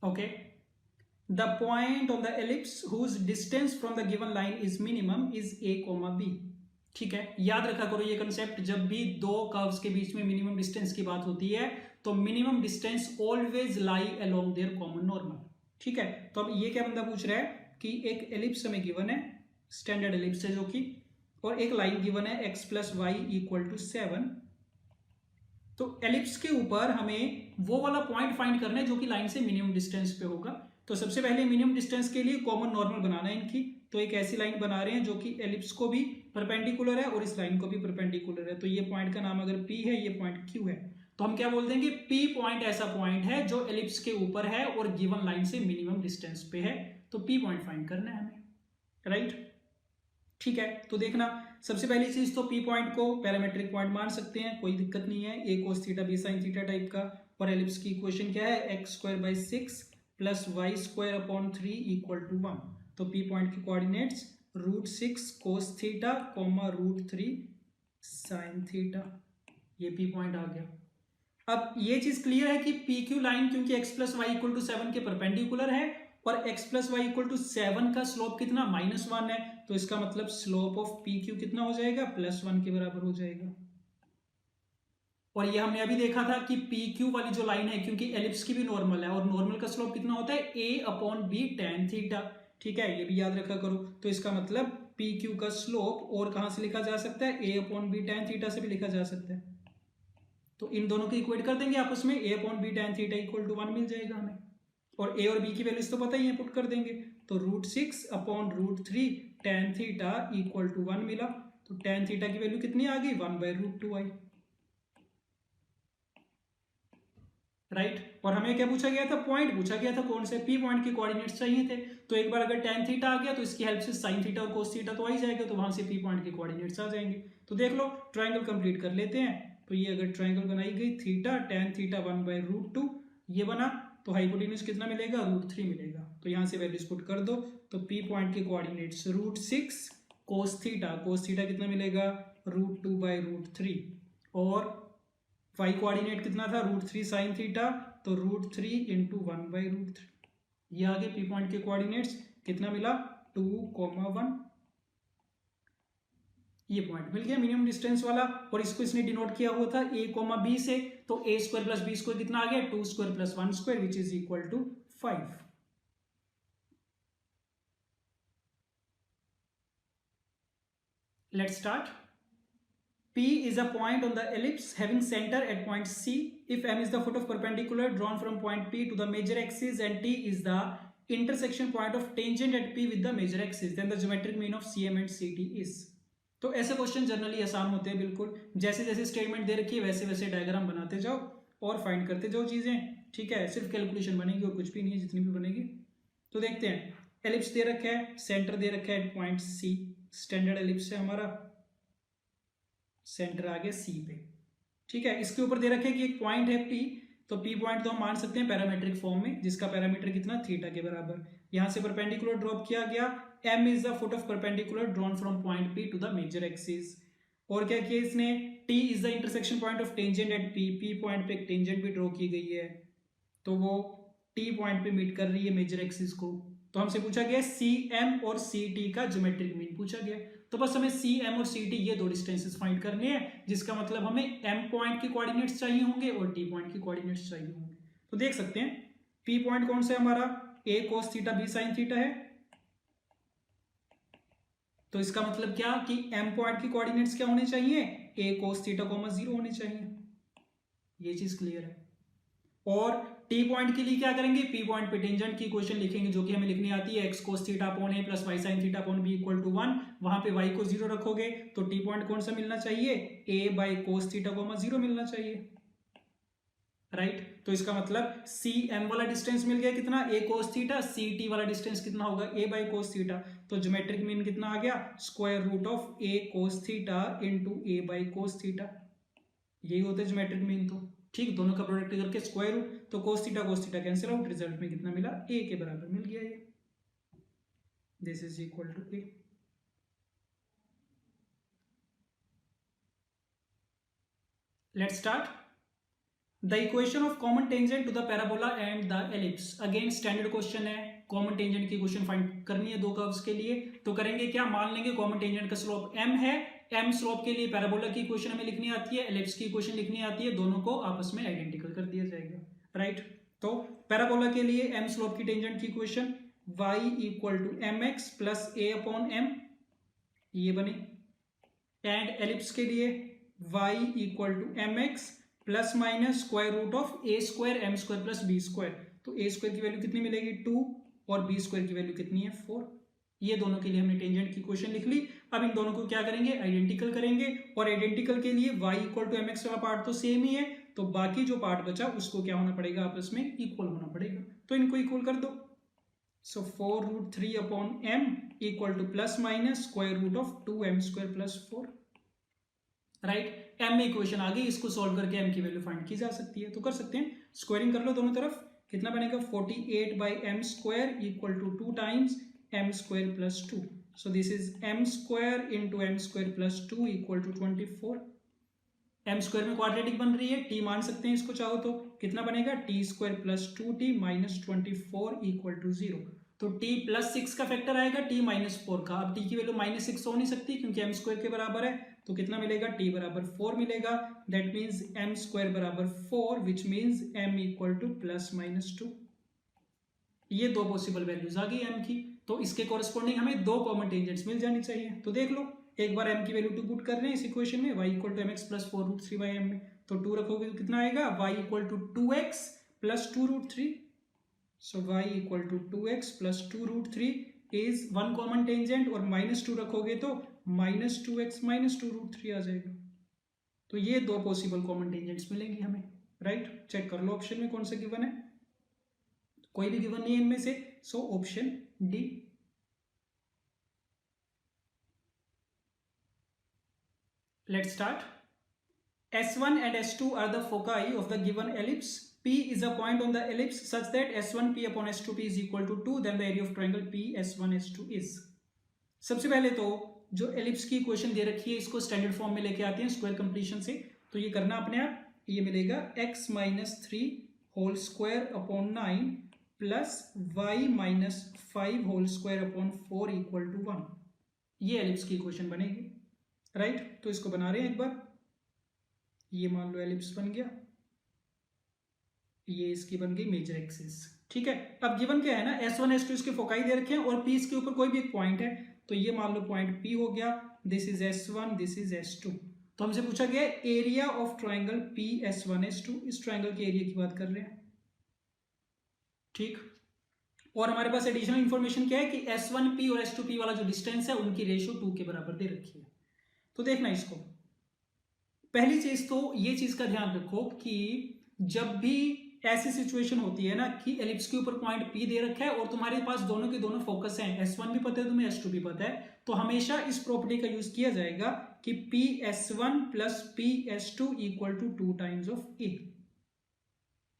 Okay, the point on the ellipse whose distance from the given line is minimum is a, b। ठीक है, याद रखा करो ये कंसेप्ट, जब भी दो कर्व्स के बीच में मिनिमम डिस्टेंस की बात होती है तो minimum distance always lie along their common normal. ठीक है, तो अब ये क्या बंदा पूछ रहा है कि एक एलिप्स हमें गिवन है, स्टैंडर्ड एलिप्स है जो कि, और एक लाइन गिवन है x + y = 7। तो एलिप्स के ऊपर हमें वो वाला पॉइंट फाइंड करना है जो कि लाइन से मिनिमम डिस्टेंस पे होगा। तो सबसे पहले मिनिमम डिस्टेंस के लिए कॉमन नॉर्मल बनाना है इनकी। तो एक ऐसी लाइन बना रहे हैं जो कि एलिप्स को भी परपेंडिकुलर है और इस लाइन को भी परपेंडिकुलर है। तो ये पॉइंट का नाम अगर P है, ये पॉइंट Q है, तो हम क्या बोल देंगे, P पॉइंट ऐसा पॉइंट है जो एलिप्स के ऊपर है और गिवन लाइन से मिनिमम डिस्टेंस पे है। तो P पॉइंट फाइंड करना है हमें। राइट, ठीक है, तो देखना सबसे पहली चीज तो P पॉइंट को पैरामेट्रिक पॉइंट मान सकते हैं, कोई दिक्कत नहीं है, a cos theta b sin theta type का। और एलिप्स की इक्वेशन क्या है, x²/6 plus y²/3 equal to 1। तो P पॉइंट के coordinates √6 cos theta, √3 sin theta. ये P पॉइंट आ गया। अब ये चीज क्लियर है कि PQ लाइन क्योंकि x + y = 7 के परपेंडिकुलर है और x + y = 7 का स्लोप कितना -1 है, तो इसका मतलब स्लोप ऑफ PQ कितना हो जाएगा, +1 के बराबर हो जाएगा। और ये हमने अभी देखा था कि PQ वाली जो लाइन है, क्योंकि एलिप्स की भी नॉर्मल है और नॉर्मल का स्लोप कितना होता है a/b tan थीटा। ठीक है, ये भी याद रखा करो। तो इसका मतलब PQ का स्लोप और कहां से लिखा जा सकता है, a/b tan थीटा से भी लिखा जा सकता है। तो इन दोनों को इक्वेट कर देंगे आपस में, a/b tan थीटा = 1 मिल जाएगा हमें। और a और b की वैल्यूज तो पता ही है, पुट कर देंगे। तो √6/√3 tan थीटा = 1 मिला। तो tan थीटा की वैल्यू कितनी आ गई, 1/√2i। राइट, और हमें क्या पूछा गया था, पॉइंट पूछा गया था, कौन से, P पॉइंट के कोऑर्डिनेट्स चाहिए थे। तो एक बार अगर tan थीटा आ गया तो इसकी हेल्प से sin थीटा और cos थीटा तो आ ही जाएगा, तो वहां से P पॉइंट के कोऑर्डिनेट्स आ जाएंगे। तो देख लो, ट्राइंगल कंप्लीट कर लेते हैं। तो ये अगर ट्राइंगल बनाई गई, थीटा tan थीटा 1/√2 ये बना, तो हाइपोटेन्यूज कितना मिलेगा, √3 मिलेगा। तो यहाँ से वैल्यूज पुट कर दो। तो P पॉइंट के कोऑर्डिनेट्स √6 cos थीटा कितना मिलेगा, √2/√3, और y कोऑर्डिनेट कितना था, √3 sin थीटा, तो √3 × 1/√3। ये आगे P पॉइंट के कोऑर्डिनेट्स कितना मिला, 2, 1। ये पॉइंट मिल गया मिनिमम डिस्टेंस वाला, और इसको इसने डिनोट किया हुआ था a, b से। तो a² + b² कितना आ गया, 2² + 1² which is equal to 5। Let's start. P is a point on the ellipse having center at point C. If M is the foot of perpendicular drawn from point P to the major axis and T is the intersection point of tangent at P with the major axis, then the geometric mean of CM and CT is। तो ऐसे क्वेश्चन जनरली आसान होते हैं, बिल्कुल जैसे जैसे स्टेटमेंट दे रखी है वैसे वैसे डायग्राम बनाते जाओ और फाइंड करते जाओ चीजें। ठीक है, सिर्फ कैलकुलेशन बनेगी और कुछ भी नहीं है, जितनी भी बनेगी। तो देखते हैं, एलिप्स दे रखा है, सेंटर दे रखा है पॉइंट C, स्टैंडर्ड एलिप्स है हमारा, सेंटर आ गया C पे। ठीक है, इसके ऊपर दे रखे कि एक पॉइंट है P, तो P पॉइंट तो हम मान सकते हैं पैरामीट्रिक फॉर्म में, जिसका पैरामीटर कितना, थीटा के बराबर। यहां से परपेंडिकुलर ड्रॉप किया गया, M is the foot of perpendicular drawn from point P to the major axis। और क्या किया इसने, T is the intersection point of tangent at P, P point पे एक टेंजेंट भी ड्रॉ की गई है, तो वो T पॉइंट पे मीट कर रही है मेजर एक्सिस को। तो हमसे पूछा गया सी एम और सी टी का ज्योमेट्रिक मीन पूछा गया। तो बस हमें सी एम और सी टी ये दो डिस्टेंसेस फाइंड करने हैं, जिसका मतलब हमें एम पॉइंट के कोऑर्डिनेट्स चाहिए होंगे और टी पॉइंट के कोऑर्डिनेट्स चाहिए होंगे। तो देख सकते हैं पी पॉइंट कौन सा है हमारा, a cos theta b sine theta है। तो इसका मतलब क्या कि एम पॉइंट की कोऑर्डिनेट्स क्या होने चाहिए, ए कोस थीटा कॉमा 0 होने चाहिए। ये चीज क्लियर है। और टी पॉइंट के लिए क्या करेंगे, पी पॉइंट पे टेंजेंट की इक्वेशन लिखेंगे जो कि हमें लिखनी आती है, x cos theta upon a plus y sine theta upon b equal to 1। वहां पे वाई को 0 रखोगे तो टी पॉइंट कौन सा मिलना चाहिए, ए बाई कोस थीटा कॉमा 0 मिलना चाहिए, राइट। तो इसका मतलब सी एम वाला डिस्टेंस मिल गया कितना, a cos theta, C T वाला डिस्टेंस कितना होगा, ए बाई कोस थीटा। तो ज्योमेट्रिक मीन कितना आ गया, square root of a cos theta into a by cos theta. यही होता है ज्योमेट्रिक मीन। तो ठीक, दोनों का प्रोडक्ट करके स्क्वायर रूट, तो cos theta cancel out, result में कितना मिला, ए के बराबर मिल गया ये। This is equal to a. Let's start. The equation of common tangent to the parabola and the ellipse. Again standard question है, कॉमन टेंजेंट की क्वेश्चन फाइंड करनी है दो कर्व्स के लिए। तो करेंगे क्या, मान लेंगे कॉमन टेंजेंट का स्लोप m है, m स्लोप के लिए पैराबोला की इक्वेशन हमें लिखनी आती है, एलिप्स की इक्वेशन लिखनी आती है, दोनों को आपस में आइडेंटिकल कर दिया जाएगा, राइट। तो पैराबोला के लिए m स्लोप की टेंजेंट की equation y equal to mx plus a upon m, ये बने। एंड एलिप्स के लिए y equal to mx plus minus square root of a square m square plus b square. तो ए स्क्वायर की वैल्यू कितनी मिलेगी 2 और बी स्क्वायर की वैल्यू कितनी है 4। ये दोनों के लिए हमने टेंजेंट की इक्वेशन लिख ली। अब इन दोनों को क्या करेंगे, आइडेंटिकल करेंगे। और आइडेंटिकल के लिए y इक्वल टू mx वाला पार्ट तो सेम ही है, तो बाकी जो पार्ट बचा उसको क्या होना पड़ेगा, आपस में इक्वल होना पड़ेगा। तो इनको इक्वल कर दो। So 4 root 3 upon m equal to plus minus square root of 2m square plus 4, right. m में इक्वेशन आ गई, इसको सॉल्व करके m की वैल्यू फाइंड की जा सकती है। तो कर सकते हैं, स्क्वायरिंग कर लो दोनों तरफ, कितना बनेगा 48 by m square equal to 2 times m square plus 2। So this is m square into m square plus 2 equal to 24। m square में क्वाड्रेटिक बन रही है, t मान सकते हैं इसको चाहो तो, कितना बनेगा t square plus 2t minus 24 equal to 0। तो t प्लस 6 का फैक्टर आएगा t माइनस 4 का। अब t की वैल्यू माइनस 6 हो नहीं सकती क्योंकि m स्क्वायर के बराबर है, तो कितना मिलेगा t बराबर 4 मिलेगा। दैट मीन्स m स्क्वायर बराबर 4 which means m equal to plus minus 2। ये दो पॉसिबल वैल्यूज आ गई m की। तो इसके कोरस्पॉन्डिंग हमें दो कॉमन टेंजेंट्स मिल जानी चाहिए। तो देख लो, एक बार m की वैल्यू 2 पुट कर रहे हैं इस इक्वेशन में, y equal to mx plus 4 root 3 by m में। तो 2 रखोगे तो कितना आएगा, y equal to 2x plus 2 root 3। So y equal to 2x plus 2 root 3 is one common tangent, और माइनस 2 रखोगे तो माइनस 2x माइनस 2 रूट 3 आ जाएगा। तो ये दो पॉसिबल कॉमन टेंजेंट्स मिलेंगी हमें, राइट। चेक कर लो ऑप्शन में कौन सा गिवन है, कोई भी गिवन नहीं है इनमें से, so option D. Let's start. S1 and S2 are the foci of the given ellipse. P is a point on the ellipse such that S1P upon S2P is equal to 2. Then the area of triangle PS1S2 is. सबसे पहले तो जो एलिप्स की इक्वेशन दे रखी है इसको स्टैंडर्ड फॉर्म में लेके आते हैं स्क्वायर कंप्लीशन से। तो ये करना अपने आप, ये मिलेगा x minus 3 whole square upon 9 plus y minus 5 whole square upon 4 equal to 1। ये एलिप्स की इक्वेशन बनेगी, राइट। तो इसको बना रहे हैं एक बार, ये मान लो एलिप्स बन गया, ये इसकी बन गई मेजर एक्सिस, ठीक है। अब गिवन क्या है ना, S1 S2 इसके फोकाई दे रखे हैं और P इसके ऊपर कोई भी एक पॉइंट है, तो ये मान लो पॉइंट P हो गया, this is S1 this is S2। तो हमसे पूछा गया area of triangle PS1 S2, इस ट्राइंगल के एरिया की बात कर रहे हैं, ठीक। और हमारे पास एडिशनल इंफॉर्मेशन क्या है कि S1P और S2P वाला जो डिस्टेंस है उनकी रेशियो 2 के बराबर दे रखी है। तो देखना इसको, पहली चीज तो ये चीज का ध्यान रखो कि जब भी ऐसी सिचुएशन होती है ना कि एलिप्स के ऊपर पॉइंट P दे रखा है और तुम्हारे पास दोनों के दोनों फोकस हैं, S1 भी पता है तुम्हें, S2 भी पता है, तो हमेशा इस प्रॉपर्टी का यूज किया जाएगा कि PS1 plus PS2 equal to 2 times of A,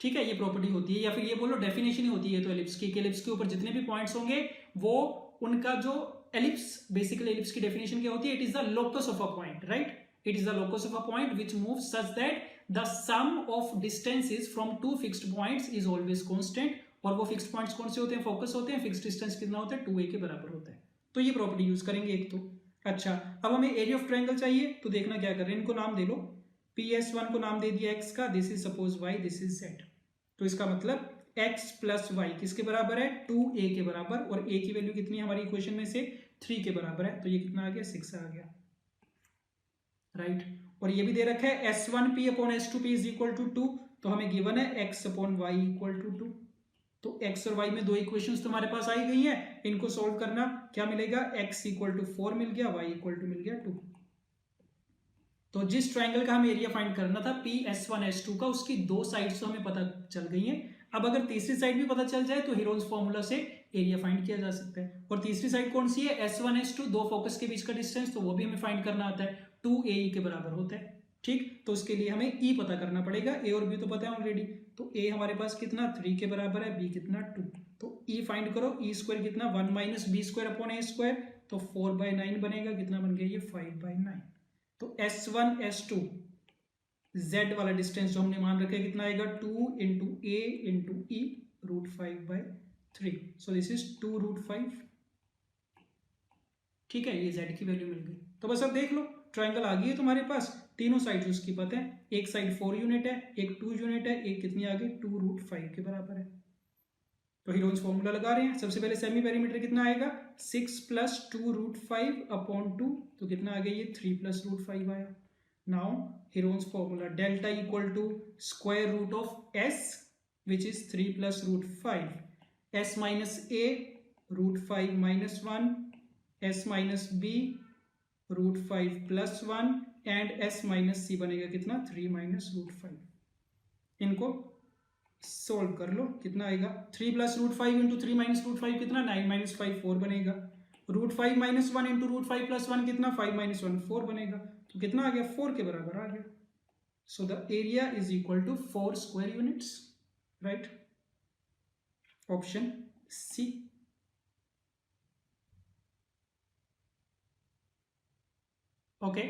ठीक है। ये प्रॉपर्टी होती है, या फिर ये बोलो डेफिनेशन ही होती है तो एलिप्स की, एलिप्स के ऊपर जितने भी पॉइंट्स होंगे वो उनका जो एलिप्स, बेसिकली एलिप्स की डेफिनेशन क्या होती है, it is the locus of a point, right. It is the locus of a point which moves such that the sum of distances from two fixed points is always constant, और वो फिक्स्ड पॉइंट्स कौन से होते हैं, फोकस होते हैं, फिक्स्ड डिस्टेंस कितना होता है 2a के बराबर होता है। तो ये प्रॉपर्टी यूज करेंगे एक तो। अच्छा, अब हमें एरिया ऑफ ट्रायंगल चाहिए, तो देखना क्या कर रहे हैं, इनको नाम दे लो। PS1 को नाम दे दिया x का, this is suppose y, this is z। तो इसका मतलब x प्लस वाई किसके बराबर है, 2a के बराबर, और a की वैल्यू कितनी है हमारी इक्वेशन में से 3 के बराबर है, तो ये कितना आ गया 6 आ गया, राइट। और ये भी दे रखा है S1p upon S2p is equal to 2, तो हमें गिवन है x upon y equal to 2। तो x और y में दो इक्वेशंस तुम्हारे पास आई गई हैं, इनको सोल्व करना, क्या मिलेगा, x इक्वल टू 4 मिल गया, y इक्वल टू मिल गया 2। तो जिस ट्रायंगल का हमें एरिया फाइंड करना था PS1 S2 का, उसकी दो साइड्स तो हमें पता चल गई हैं। अब अगर तीसरी साइड भी पता चल जाए तो हीरोन्स फॉर्मूला से एरिया फाइंड किया जा सकता है। और तीसरी साइड कौन सी है, S1 S2, दो फोकस के बीच का डिस्टेंस, तो वो भी हमें फाइंड करना आता है, 2AE के बराबर होता है, ठीक। तो उसके लिए हमें E पता करना पड़ेगा, A और B तो पता है ऑलरेडी, तो A हमारे पास कितना 3 के बराबर है, B कितना 2, तो E फाइंड करो, E स्क्वायर कितना 1 minus b square upon a square, तो 4/9 बनेगा, कितना बन गया ये 5/9। तो S1 S2 Z वाला डिस्टेंस जो हमने मान रखा है कितना आएगा, 2 into A into E √5/3, so this is 2√5, ठीक है, ये Z की वैल्यू मिल गई। तो बस अब देख लो, ट्रायंगल आ गई है तुम्हारे पास, तीनों साइड्स उसकी पता है, एक साइड 4 यूनिट है, एक 2 यूनिट है, एक कितनी आ गई 2√5 के बराबर है। तो हीरोन्स फॉर्मूला लगा रहे हैं, सबसे पहले सेमी पेरीमीटर कितना आएगा, 6 प्लस 2√5 अपॉन 2, तो कितना आ गया ये 3 प्लस √5 आया। Now Heron's formula, delta equal to square root of s which is 3 plus √5, s minus a √5 minus 1, s minus b √5 plus 1 and s minus c बनेगा कितना 3 माइनस √5। इनको सोल्व कर लो, कितना आएगा 3 प्लस √5 इंटू 3 माइनस √5 कितना 9 माइनस 5 4 बनेगा, √5 माइनस 1 इंटू √5 प्लस 1 कितना 5 माइनस 1 4 बनेगा, तो कितना आ गया 4 के बराबर आ गया। So the area is equal to 4 square units, right, option C. Okay,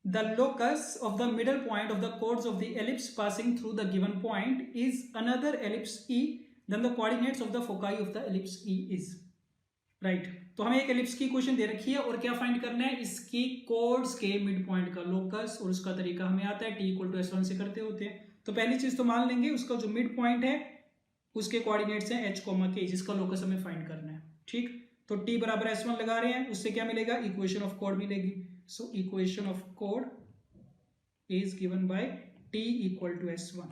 the locus of the middle point of the chords of the ellipse passing through the given point is another ellipse E, then the coordinates of the foci of the ellipse E is, right। तो हमें एक एलिप्स की इक्वेशन दे रखी है और क्या फाइंड करना है, इसकी कोड्स के मिड पॉइंट का लोकस, और उसका तरीका हमें आता है, t इक्वल टू S1 से करते होते हैं। तो पहली चीज तो मान लेंगे उसका जो मिड पॉइंट है उसके कोऑर्डिनेट्स हैं h, k, जिसका लोकस हमें फाइंड करना है, ठीक। तो t बराबर S1 लगा रहे हैं, उससे क्या मिलेगा, इक्वेशन ऑफ कोड मिलेगी। So equation of chord is given by t equal to S1।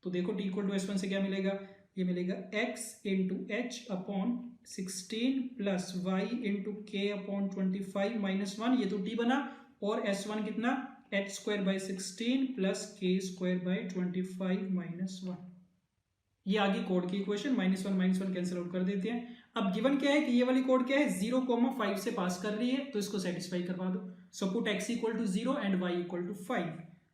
तो देखो t equal to S1 से क्या मिलेगा, ये मिलेगा x into h upon 16 plus y into k upon 25 minus 1, ये तो t बना, और S1 कितना h square by 16 plus k square by 25 minus 1, ये आगे कोड की इक्वेशन, -1 कैंसिल आउट कर देते हैं। अब गिवन क्या है कि ये वाली कोड क्या है 0,5 से पास कर रही है, तो इसको सेटिस्फाई करवा दो। So put x equal to 0 and y equal to 5,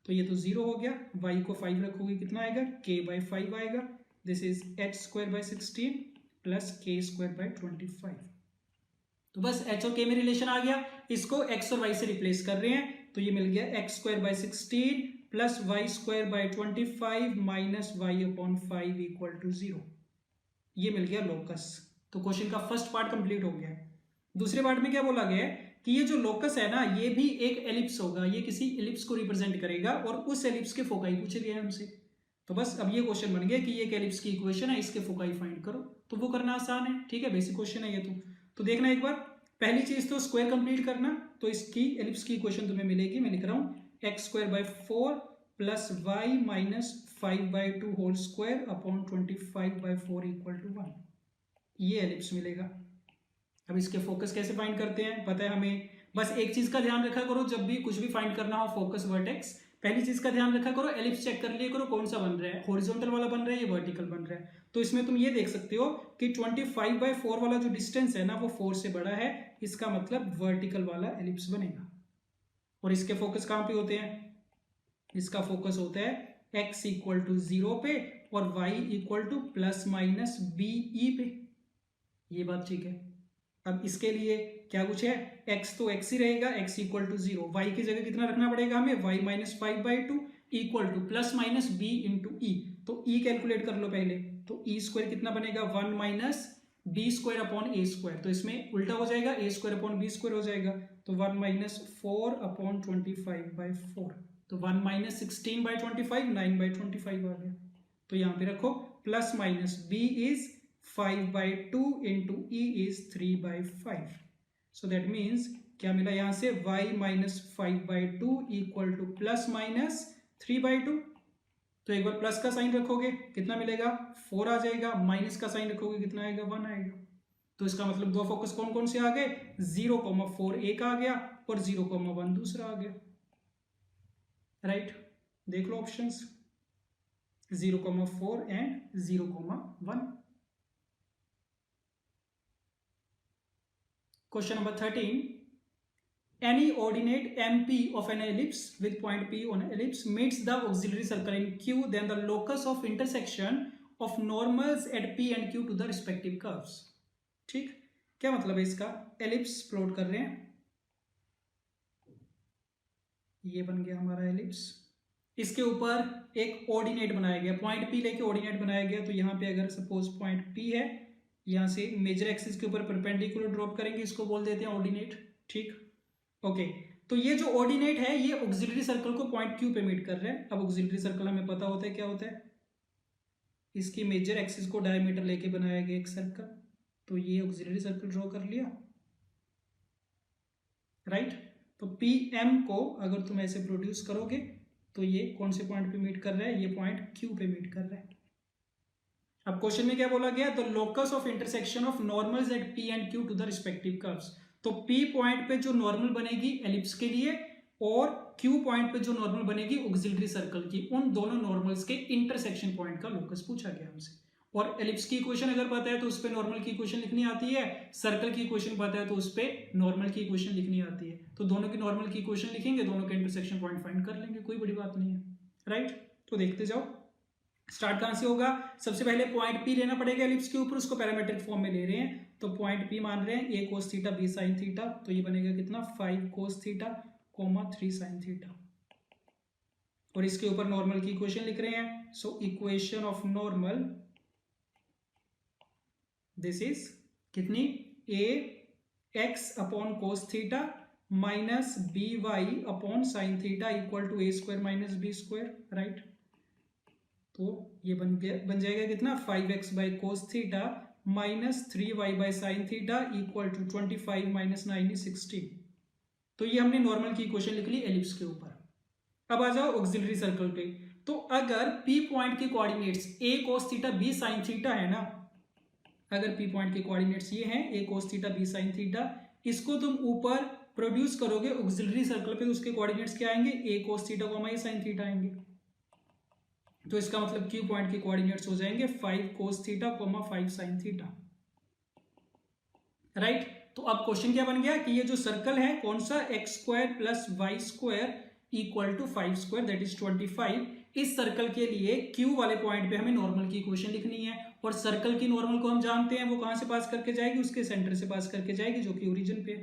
तो ये तो 0 हो गया, y को 5 रखोगे कितना आएगा k/5 आएगा, this is h square by 16 plus k square by 25। तो बस h और k में रिलेशन आ गया, इसको x और y से रिप्लेस कर रहे हैं, तो ये मिल गया x square by 16 plus y square by 25 minus y upon 5 equal to 0, ये मिल गया लोकस। तो क्वेश्चन का फर्स्ट पार्ट कंप्लीट हो गया। दूसरे पार्ट में क्या बोला गया है कि ये जो लोकस है ना, ये भी एक एलिप्स होगा, ये किसी एलिप्स को रिप्रेजेंट करेगा और उस एलिप्स के फोकाई पूछ लिया है हमसे। तो बस अब ये क्वेश्चन बन गया कि ये एक एलिप्स की इक्वेशन है, इसके फोकाई फाइंड करो, तो वो करना आसान है, ठीक है, बेसिक क्वेश्चन है ये। तो देखना एक बार, पहली चीज तो स्क्वायर कंप्लीट करना, तो इसकी एलिप्स की इक्वेशन तुम्हें मिलेगी, मैं लिख रहा हूँ x square by 4 plus y minus 5/2 whole square upon 25/4 equal to 1, ये एलिप्स मिलेगा। अब इसके फोकस कैसे फाइंड करते हैं पता है हमें, बस एक चीज का ध्यान रखा करो, जब भी कुछ भी फाइंड करना हो फोकस वर्टेक्स, पहली चीज का ध्यान रखा करो, एलिप्स चेक कर लिया करो कौन सा बन रहा है, हॉरिजॉन्टल वाला बन रहा है या वर्टिकल बन रहा है। तो इसमें तुम ये देख सकते हो कि 25/4 वाला जो डिस्टेंस है ना वो 4 से बड़ा है, इसका मतलब वर्टिकल वाला एलिप्स बनेगा। और इसके फोकस कहाँ पे होते हैं, इसका फोकस होता है x इक्वल टू 0 पे और y equal to plus minus BE पे, ये बात ठीक है। अब इसके लिए क्या कुछ है, x तो x ही रहेगा, x इक्वल टू 0, y की जगह कितना रखना पड़ेगा हमें, y minus 5/2 equal to plus minus b into e, तो e कैलकुलेट कर लो पहले, तो ई स्क्वायर कितना बनेगा 1 minus b square upon a square, तो इसमें उल्टा हो जाएगा, ए स्क्वायर अपॉन बी स्क्वायर हो जाएगा, तो 1 माइनस 4 अपॉन 25/4, तो 1 माइनस 16/25 9/25 आ गया। तो यहाँ पे रखो plus minus b is 5/2 into E is 3/5, so that means क्या मिला यहाँ से y minus 5/2 equal to plus minus 3/2। तो एक बार प्लस का साइन रखोगे कितना मिलेगा 4 आ जाएगा, माइनस का साइन रखोगे कितना आएगा 1 आएगा। तो इसका मतलब दो फोकस कौन कौन से आ गए 0,4 एक आ गया और 0,1 दूसरा आ गया, राइट। देख लो options 0,4 and 0,1। Question number 13, any ordinate MP of an ellipse with point P on an ellipse meets the auxiliary circle in Q, then the locus of intersection of normals at P and Q to the respective curves। ठीक, क्या मतलब है इसका, एलिप्स प्लॉट कर रहे हैं, ये बन गया हमारा एलिप्स, इसके ऊपर एक ऑर्डिनेट बनाया गया, पॉइंट P लेके ऑर्डिनेट बनाया गया। तो यहाँ पे अगर सपोज पॉइंट P है, यहाँ से मेजर एक्सिस के ऊपर परपेंडिकुलर ड्रॉप करेंगे, इसको बोल देते हैं ऑर्डिनेट, ठीक। ओके, तो ये जो ऑर्डिनेट है ये ऑक्सिलरी सर्कल को पॉइंट क्यू पे मीट कर रहे हैं। अब ऑक्सिलरी सर्कल हमें पता होता है क्या होता है, इसकी मेजर एक्सिस को डायमीटर लेके बनाया गया एक सर्कल, तो ये ऑक्सिलरी सर्कल ड्रॉ कर लिया, राइट। तो पी एम को अगर तुम ऐसे प्रोड्यूस करोगे तो ये कौन से पॉइंट पे मीट कर रहा है, ये पॉइंट क्यू पे मीट कर रहा है। अब क्वेश्चन में क्या बोला गया, the locus of intersection of normals at P and Q to the respective curves. तो P पॉइंट पे जो नॉर्मल बनेगी एलिप्स के लिए और Q पॉइंट पे जो नॉर्मल बनेगी ऑक्सिलरी सर्कल की, उन दोनों नॉर्मल्स के इंटरसेक्शन पॉइंट का लोकस पूछा गया हमसे। और एलिप्स की इक्वेशन अगर पता है तो उस पे नॉर्मल की इक्वेशन लिखनी आती है, सर्कल की इक्वेशन पता है तो उस पे नॉर्मल की इक्वेशन लिखनी आती है। तो दोनों की नॉर्मल की इक्वेशन लिखेंगे, दोनों के इंटरसेक्शन पॉइंट फाइंड कर लेंगे, कोई बड़ी बात नहीं है, राइट। तो देखते जाओ, स्टार्ट कहां से होगा, सबसे पहले पॉइंट P लेना पड़ेगा एलिप्स के ऊपर, उसको पैरामीट्रिक फॉर्म में ले रहे हैं, तो पॉइंट P मान रहे हैं a cos theta b sin theta, तो ये बनेगा कितना 5 cos थीटा, 3 sin थीटा, और इसके ऊपर नॉर्मल की इक्वेशन लिख रहे हैं। So equation of normal this is कितनी a x upon cos theta minus by upon sin theta equal to a square minus b square, right. तो ये बन जाएगा कितना 5x by cos theta minus 3y by sine theta equal to 25 minus 9 is 16। तो ये हमने नॉर्मल की इक्वेशन लिख ली एलिप्स के ऊपर। अब आ जाओ ऑक्सिलरी सर्कल पे, तो अगर P पॉइंट के coordinates a cos theta b sin theta है ना, अगर P पॉइंट के कोऑर्डिनेट्स ये हैं a cos theta b sin theta, इसको तुम ऊपर प्रोड्यूस करोगे ऑक्सिलरी सर्कल पे, तो उसके कोऑर्डिनेट्स क्या आएंगे a cos theta a sin theta आएंगे। तो इसका मतलब Q पॉइंट के कोऑर्डिनेट्स हो जाएंगे 5 cos theta 5 sin theta, right. तो अब क्वेश्चन क्या बन गया कि ये जो सर्कल है कौन सा x square plus y square equal to 5 square that is 25, इस सर्कल के लिए Q वाले पॉइंट पे हमें नॉर्मल की इक्वेशन लिखनी है, और सर्कल की नॉर्मल को हम जानते हैं वो कहां से पास करके जाएगी, उसके सेंटर से पास करके जाएगी जो कि ओरिजिन पे।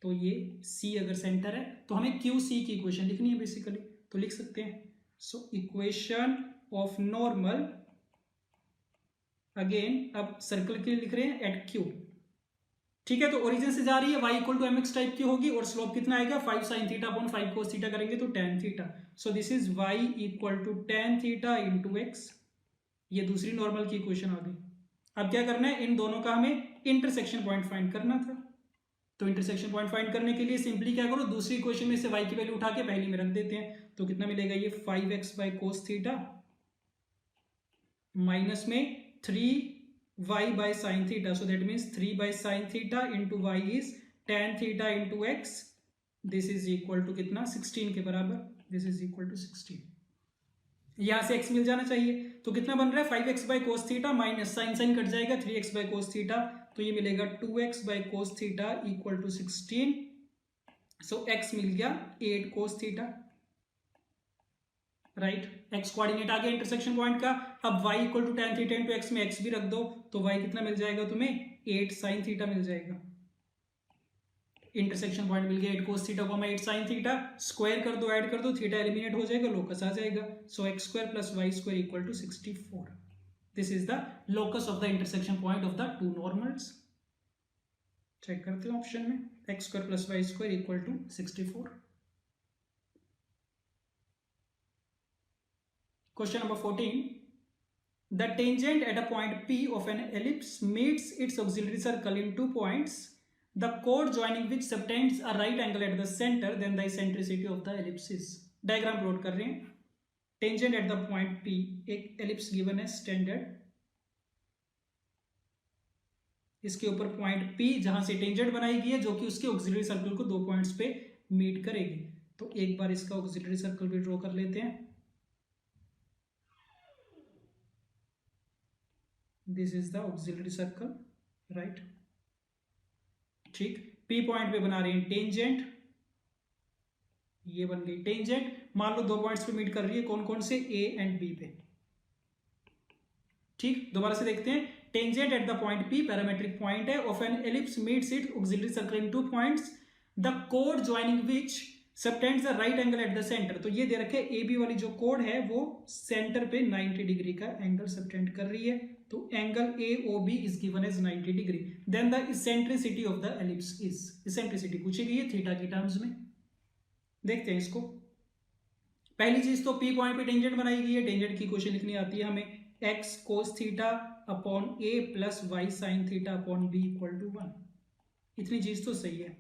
तो ये C अगर सेंटर है तो हमें QC की इक्वेशन लिखनी है बेसिकली, तो लिख सकते हैं। So equation of normal, again अब सर्कल के लिए लिख रहे हैं एट Q, ठीक है। तो ओरिजिन से जा रही है y equal to mx type की होगी, और स्लोप कितना आएगा 5 sin theta upon 5 cos theta करेंगे तो tan theta. So this is y equal to tan theta into x, ये दूसरी नॉर्मल की इक्वेशन आ गई। अब क्या करना है, इन दोनों का हमें इंटरसेक्शन पॉइंट फाइंड करना था। तो इंटरसेक्शन पॉइंट फाइंड करने के लिए सिंपली क्या करो, दूसरी इक्वेशन में से y की वैल्यू उठा के पहली में रख देते हैं। तो कितना मिलेगा, ये 5x by cos theta minus में 3y by sine theta, so that means 3 by sine theta into y is tan theta into x, this is equal to कितना 16 के बराबर, दिस इज इक्वल टू 16। यहां से x मिल जाना चाहिए, तो कितना बन रहा है 5x by cos theta minus sine sine cut जाएगा 3x बाई कोस थीटा, तो ये मिलेगा 2x by cos theta equal to 16। So x मिल गया 8 cos theta, right. x coordinate आ गया इंटरसेक्शन पॉइंट का। अब y equal to tan theta into x में x भी रख दो, तो y कितना मिल जाएगा तुम्हें 8 साइन थीटा मिल जाएगा। इंटरसेक्शन पॉइंट मिल गया 8 cos theta 8 sin theta, square कर दो, ऐड कर दो, थीटा एलिमिनेट हो जाएगा, लोकस आ जाएगा। So x square plus y square equal to 64। This is the locus of the intersection point of the two normals. Check करते हैं ऑप्शन में, x square plus y square equal to 64। Question number 14, the tangent at a point P of an ellipse meets its auxiliary circle in 2 points, the chord joining which subtends a right angle at the center, then the eccentricity of the ellipse is। Diagram plot कर रहे हैं, tangent at the point P, एक एलिप्स गिवन है स्टैंडर्ड, इसके ऊपर पॉइंट P जहां से टेंजेंट बनाई गई है जो कि उसके ऑक्सिलरी सर्कल को 2 पॉइंट्स पे मीट करेगी। तो एक बार इसका ऑक्सिलरी सर्कल भी ड्रॉ कर लेते हैं। This is the auxiliary circle, right. ठीक, P पॉइंट पे बना रहे हैं टेंजेंट, ये बन गई टेंजेंट। मान लो 2 पॉइंट्स पे मीट कर रही है, कौन कौन से, A एंड B पे। ठीक, दोबारा से देखते हैं, tangent at the point P parametric point है of an ellipse meets it auxiliary circle in 2 points, the कोड joining which subtends the right angle at the centre. तो ये दे रखे ए बी वाली जो कोड है वो सेंटर पे 90 डिग्री का एंगल सबटेंड कर रही है। तो angle A O B is given as 90 degree. Then the eccentricity of the ellipse is, eccentricity पूछी गई है थीटा की टर्म्स में। देखते हैं इसको। पहली चीज तो P पॉइंट पे टेंजेंट बनाई गई है, टेंजेंट की क्वेश्चन लिखनी आती है हमें, x cos theta upon a plus y sine theta upon b equal to 1। इतनी चीज तो सही है।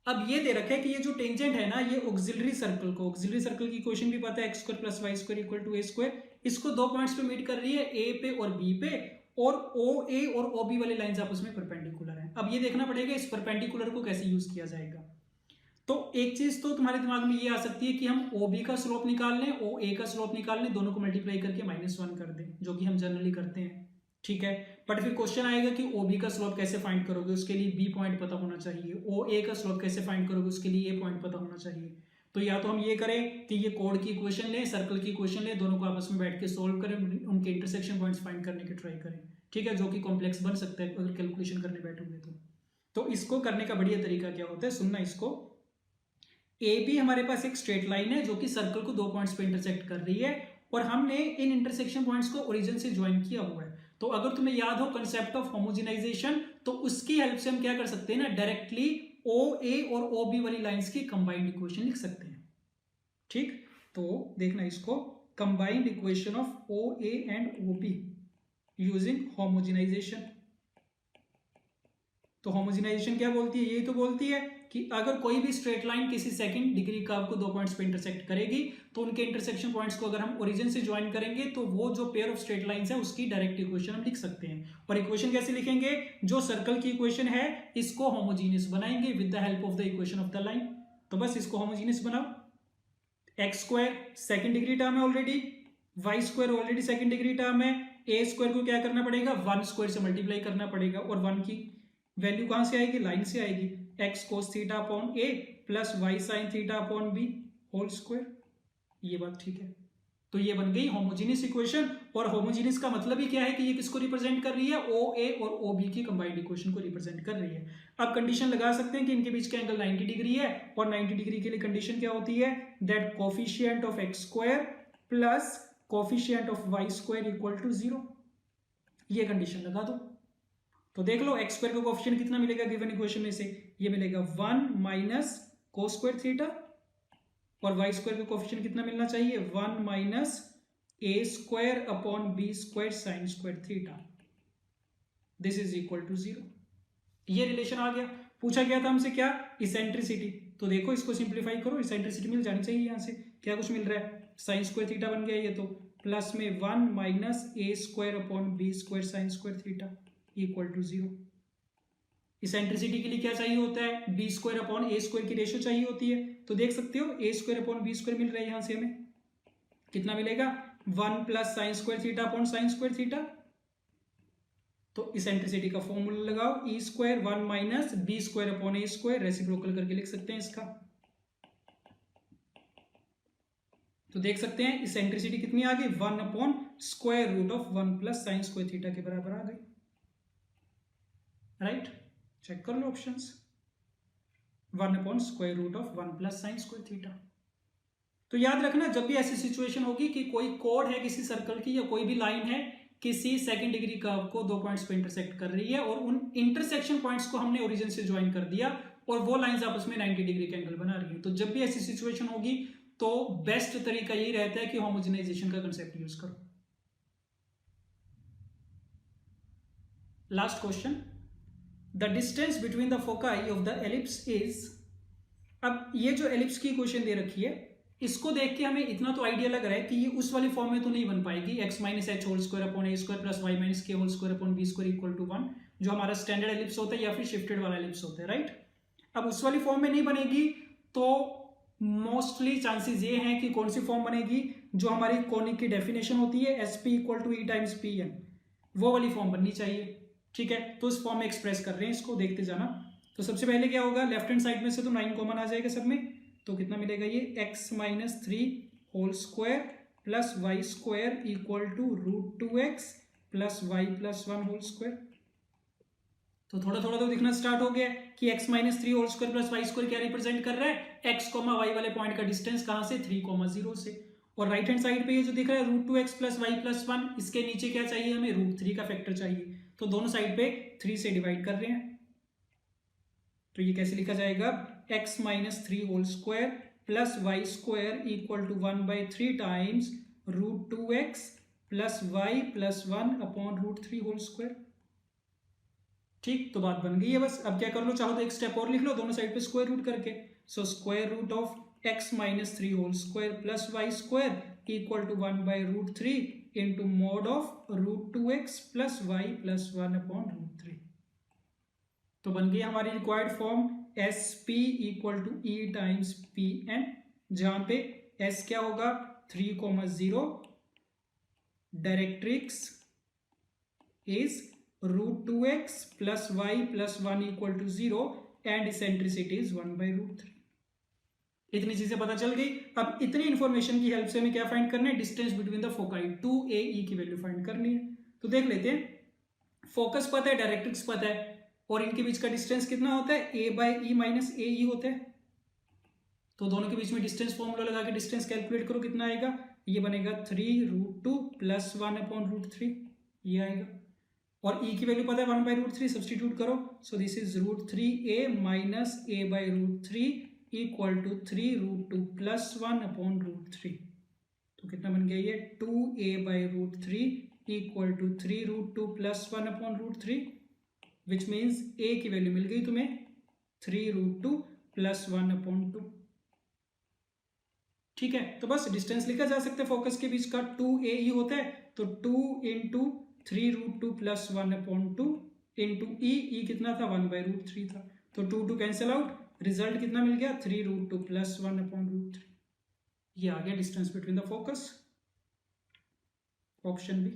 अब ये दे रखा है कि ये जो टेंजेंट है ना, ये ऑक्सिलरी सर्कल को, ऑक्सिलरी सर्कल की क्वेश्चन भी पता है, x square plus y square equal to a square, इसको 2 पॉइंट्स पे मीट कर रही है, ए पे और बी पे, और ओ ए और ओ बी वाली लाइंस आपस में परपेंडिकुलर हैं। अब ये देखना पड़ेगा इस परपेंडिकुलर को कैसे यूज किया जाएगा। तो एक चीज तो तुम्हारे दिमाग में ये आ सकती है कि हम ओ बी का स्लोप निकाल लें, ओ ए का स्लोप निकाल लें, दोनों को मल्टीप्लाई करके -1 कर दें, जो कि हम जनरली करते हैं। ठीक है, बट फिर क्वेश्चन आएगा कि ओ बी का स्लोप कैसे फाइंड करोगे, उसके लिए बी पॉइंट पता होना चाहिए। ओ ए का स्लोप कैसे फाइंड करोगे, उसके लिए ए पॉइंट पता होना चाहिए। तो या तो हम ये करें कि ये कोड की इक्वेशन लें, सर्कल की इक्वेशन लें, दोनों को आपस में बैठ के सोल्व करें, उनके इंटरसेक्शन पॉइंट्स फाइंड करने की ट्राई करें। ठीक है, जो कि कॉम्प्लेक्स बन सकता है अगर कैलकुलेशन करने बैठोगे तो इसको करने का बढ़िया तरीका क्या होता है, सुनना इसको। ए बी हमारे पास एक स्ट्रेट लाइन है जो कि सर्कल को 2 पॉइंट्स पे इंटरसेक्ट कर रही है, और हमने इन इंटरसेक्शन पॉइंट्स को ओरिजिन से ज्वाइन किया हुआ है। तो अगर तुम्हें याद हो कंसेप्ट ऑफ होमोजेनाइजेशन, तो उसकी हेल्प से हम क्या कर सकते हैं ना, डायरेक्टली ओ ए और ओ बी वाली लाइंस की कंबाइंड इक्वेशन लिख सकते हैं। ठीक, तो देखना इसको, combined equation of O A and O B using homogenisation. तो होमोजेनाइजेशन क्या बोलती है, यही तो बोलती है कि अगर कोई भी स्ट्रेट लाइन किसी सेकंड डिग्री कर्व को 2 पॉइंट्स पे इंटरसेक्ट करेगी, तो उनके इंटरसेक्शन पॉइंट्स को अगर हम ओरिजिन से ज्वाइन करेंगे तो वो जो पेयर ऑफ स्ट्रेट लाइंस है उसकी डायरेक्ट इक्वेशन हम लिख सकते हैं। और इक्वेशन कैसे लिखेंगे, जो सर्कल की इक्वेशन है इसको होमोजीनियस बनाएंगे with the help of the equation of the line. तो बस इसको होमोजीनियस बनाओ। X square second degree term है already, y square already second degree term है, ए स्क्वायर को क्या करना पड़ेगा, 1 स्क्वायर से मल्टीप्लाई करना पड़ेगा, और 1 की वैल्यू कहां से आएगी, लाइन से आएगी, x cos theta upon a plus y sine theta upon b whole square. ये बात ठीक है। तो ये बन गई होमोजेनियस इक्वेशन। और होमोजेनियस का मतलब ही क्या है कि ये किसको रिप्रेजेंट कर रही है, ओ ए और ओ बी की कंबाइंड इक्वेशन को रिप्रेजेंट कर रही है। अब कंडीशन लगा सकते हैं कि इनके बीच का एंगल 90 डिग्री है, और 90 डिग्री के लिए कंडीशन क्या होती है, that coefficient of x square plus coefficient of y square equal to 0। ये कंडीशन लगा दो। तो देख लो एक्स स्क्वायर का कोफिशिएंट कितना मिलेगा गिवन इक्वेशन में से, ये मिलेगा 1 माइनस कोस स्क्वायर थीटा, और वाई स्क्वायर का कोफिशिएंट कितना मिलना चाहिए, 1 minus a square upon b square sine square theta, this is equal to 0। ये रिलेशन आ गया। पूछा गया था हमसे क्या, इसेंट्रिसिटी। तो देखो इसको सिंप्लीफाई करो, इसेंट्रिसिटी मिल जानी चाहिए। यहां से क्या कुछ मिल रहा है, साइन स्क्वायर थीटा बन गया ये, तो प्लस में 1 minus a square upon b square sine square theta equal to 0। Eccentricity के लिए क्या चाहिए होता है, b square upon a square की रेशियो चाहिए होती है। तो देख सकते हो a square upon b square मिल रहा है, यहां से हमें कितना मिलेगा, 1 plus sine square theta upon sine square theta. तो इसेंट्रिसिटी का फॉर्मूला लगाओ, e square 1 minus b square upon a square, reciprocal करके लिख सकते हैं इसका। तो देख सकते हैं इसेंट्रिसिटी कितनी आ गई, 1 upon square root of 1 plus sine square theta के बराबर आ गई। राइट, चेक कर लो options, 1 upon square root of 1 plus sine square theta. तो याद रखना जब भी ऐसी सिचुएशन होगी कि कोई कोड है किसी सर्कल की या कोई भी लाइन है, किसी सेकंड डिग्री कर्व को दो पॉइंट्स पे इंटरसेक्ट कर रही है और उन इंटरसेक्शन पॉइंट्स को हमने ओरिजिन से ज्वाइन कर दिया और वो लाइंस आपस में 90 डिग्री के एंगल बना रही है। तो जब भी ऐसी सिचुएशन होगी तो बेस्ट तरीका यही रहता है कि होमोजेनाइजेशन का कंसेप्ट यूज करो। Last question, the distance between the foci of the ellipse is. अब ये जो एलिप्स की इक्वेशन दे रखी है इसको देख के हमें इतना तो आइडिया लग रहा है कि ये उस वाली फॉर्म में तो नहीं बन पाएगी, x minus h whole square upon a square plus y minus k whole square upon b square equal to 1, जो हमारा स्टैंडर्ड एलिप्स होता है या फिर शिफ्टेड वाला एलिप्स होता है, राइट। अब उस वाली फॉर्म में नहीं बनेगी तो मोस्टली चांसेस ये हैं कि कौन सी फॉर्म बनेगी, जो हमारी कॉनिक की डेफिनेशन होती है S P equal to e times P N, वो वाली फॉर्म बननी चाहिए, ठीक है। तो इस फॉर्म में एक्सप्रेस कर रहे हैं, इसको देखते जाना। तो सबसे पहले क्या होगा, लेफ्ट हैंड साइड में से तो 9 कॉमन आ जाएगा सब में, तो कितना मिलेगा ये x minus 3 whole square plus y square equal to root 2x plus y plus 1 whole square. तो थोड़ा थोड़ा तो दिखना स्टार्ट हो गया कि x minus 3 whole square plus y square क्या रिप्रेजेंट कर रहा है, x कॉमा वाई वाले पॉइंट का डिस्टेंस कहां से, 3,0 से। और राइट हैंड साइड पे ये जो दिख रहा है root 2x plus y plus 1, इसके नीचे क्या चाहिए हमें, रूट 3 का फैक्टर चाहिए। तो दोनों साइड पे 3 से डिवाइड कर रहे हैं, तो ये कैसे लिखा जाएगा, x minus 3 whole square plus y square equal to 1/3 times root 2x plus y plus 1 upon root 3 whole square. ठीक, तो बात बन गई है बस। अब क्या कर लो, चाहो तो एक स्टेप और लिख लो दोनों साइड पे स्क्वायर रूट करके। So square root of x minus 3 whole square plus y square equal to 1/√3 into mod of root 2x plus y plus 1 upon root 3। तो बन गई हमारी required form S P equal to e times P N, जहां पे एस क्या होगा 3,0, directrix is root 2x plus y plus 1 equal to 0 and eccentricity is 1/√3। इतनी चीजें पता चल गई। अब इतनी इंफॉर्मेशन की हेल्प से हमें क्या फाइंड करना है, distance between the foci 2AE की वैल्यू फाइंड करनी है। तो देख लेते हैं, फोकस पता है, डायरेक्ट्रिक्स पता है, और इनके बीच का डिस्टेंस कितना होता है, a/e माइनस AE होता है। तो दोनों के बीच में डिस्टेंस फॉर्मूला लगा के डिस्टेंस कैलकुलेट करो, कितना आएगा, ये बनेगा 3√2 प्लस 1 अपॉन रूट 3, ये आएगा। और e की वैल्यू पता है 1/√3, सब्सटीट्यूट करो। So this is √3a minus a/√3 equal to 3√2 plus 1 upon root 3। तो कितना बन गया ये 2a/√3 equal to 3√2 plus 1 upon root 3, which means a की वैल्यू मिल गई तुम्हें 3√2 प्लस 1 अपॉन 2। ठीक है, तो बस डिस्टेंस लिखा जा सकता है फोकस के बीच का, 2AE होता है, तो 2 इंटू 3√2 प्लस 1 अपॉन 2 इंटू ई कितना था 1/√3 था, तो 2 कैंसिल आउट, रिजल्ट कितना मिल गया 3√2 प्लस 1 अपॉन रूट 3। ये आ गया distance between the focus, option B.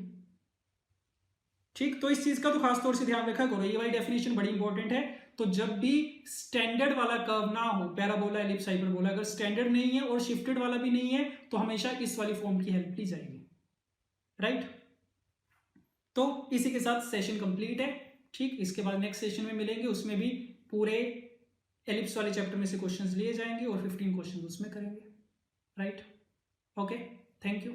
ठीक, तो इस चीज का तो खास तौर से ध्यान रखा करो, ये वाली डेफिनेशन बड़ी इंपॉर्टेंट है। तो जब भी स्टैंडर्ड वाला कर्व ना हो, पैराबोला एलिप्स हाइपरबोला, अगर स्टैंडर्ड नहीं है और शिफ्टेड वाला भी नहीं है, तो हमेशा इस वाली फॉर्म की हेल्प ली जाएगी, राइट। तो इसी के साथ सेशन कंप्लीट है। ठीक, इसके बाद नेक्स्ट सेशन में मिलेंगे, उसमें भी पूरे एलिप्स वाले चैप्टर में से क्वेश्चंस लिए जाएंगे और 15 क्वेश्चन उसमें करेंगे, राइट। Okay, thank you.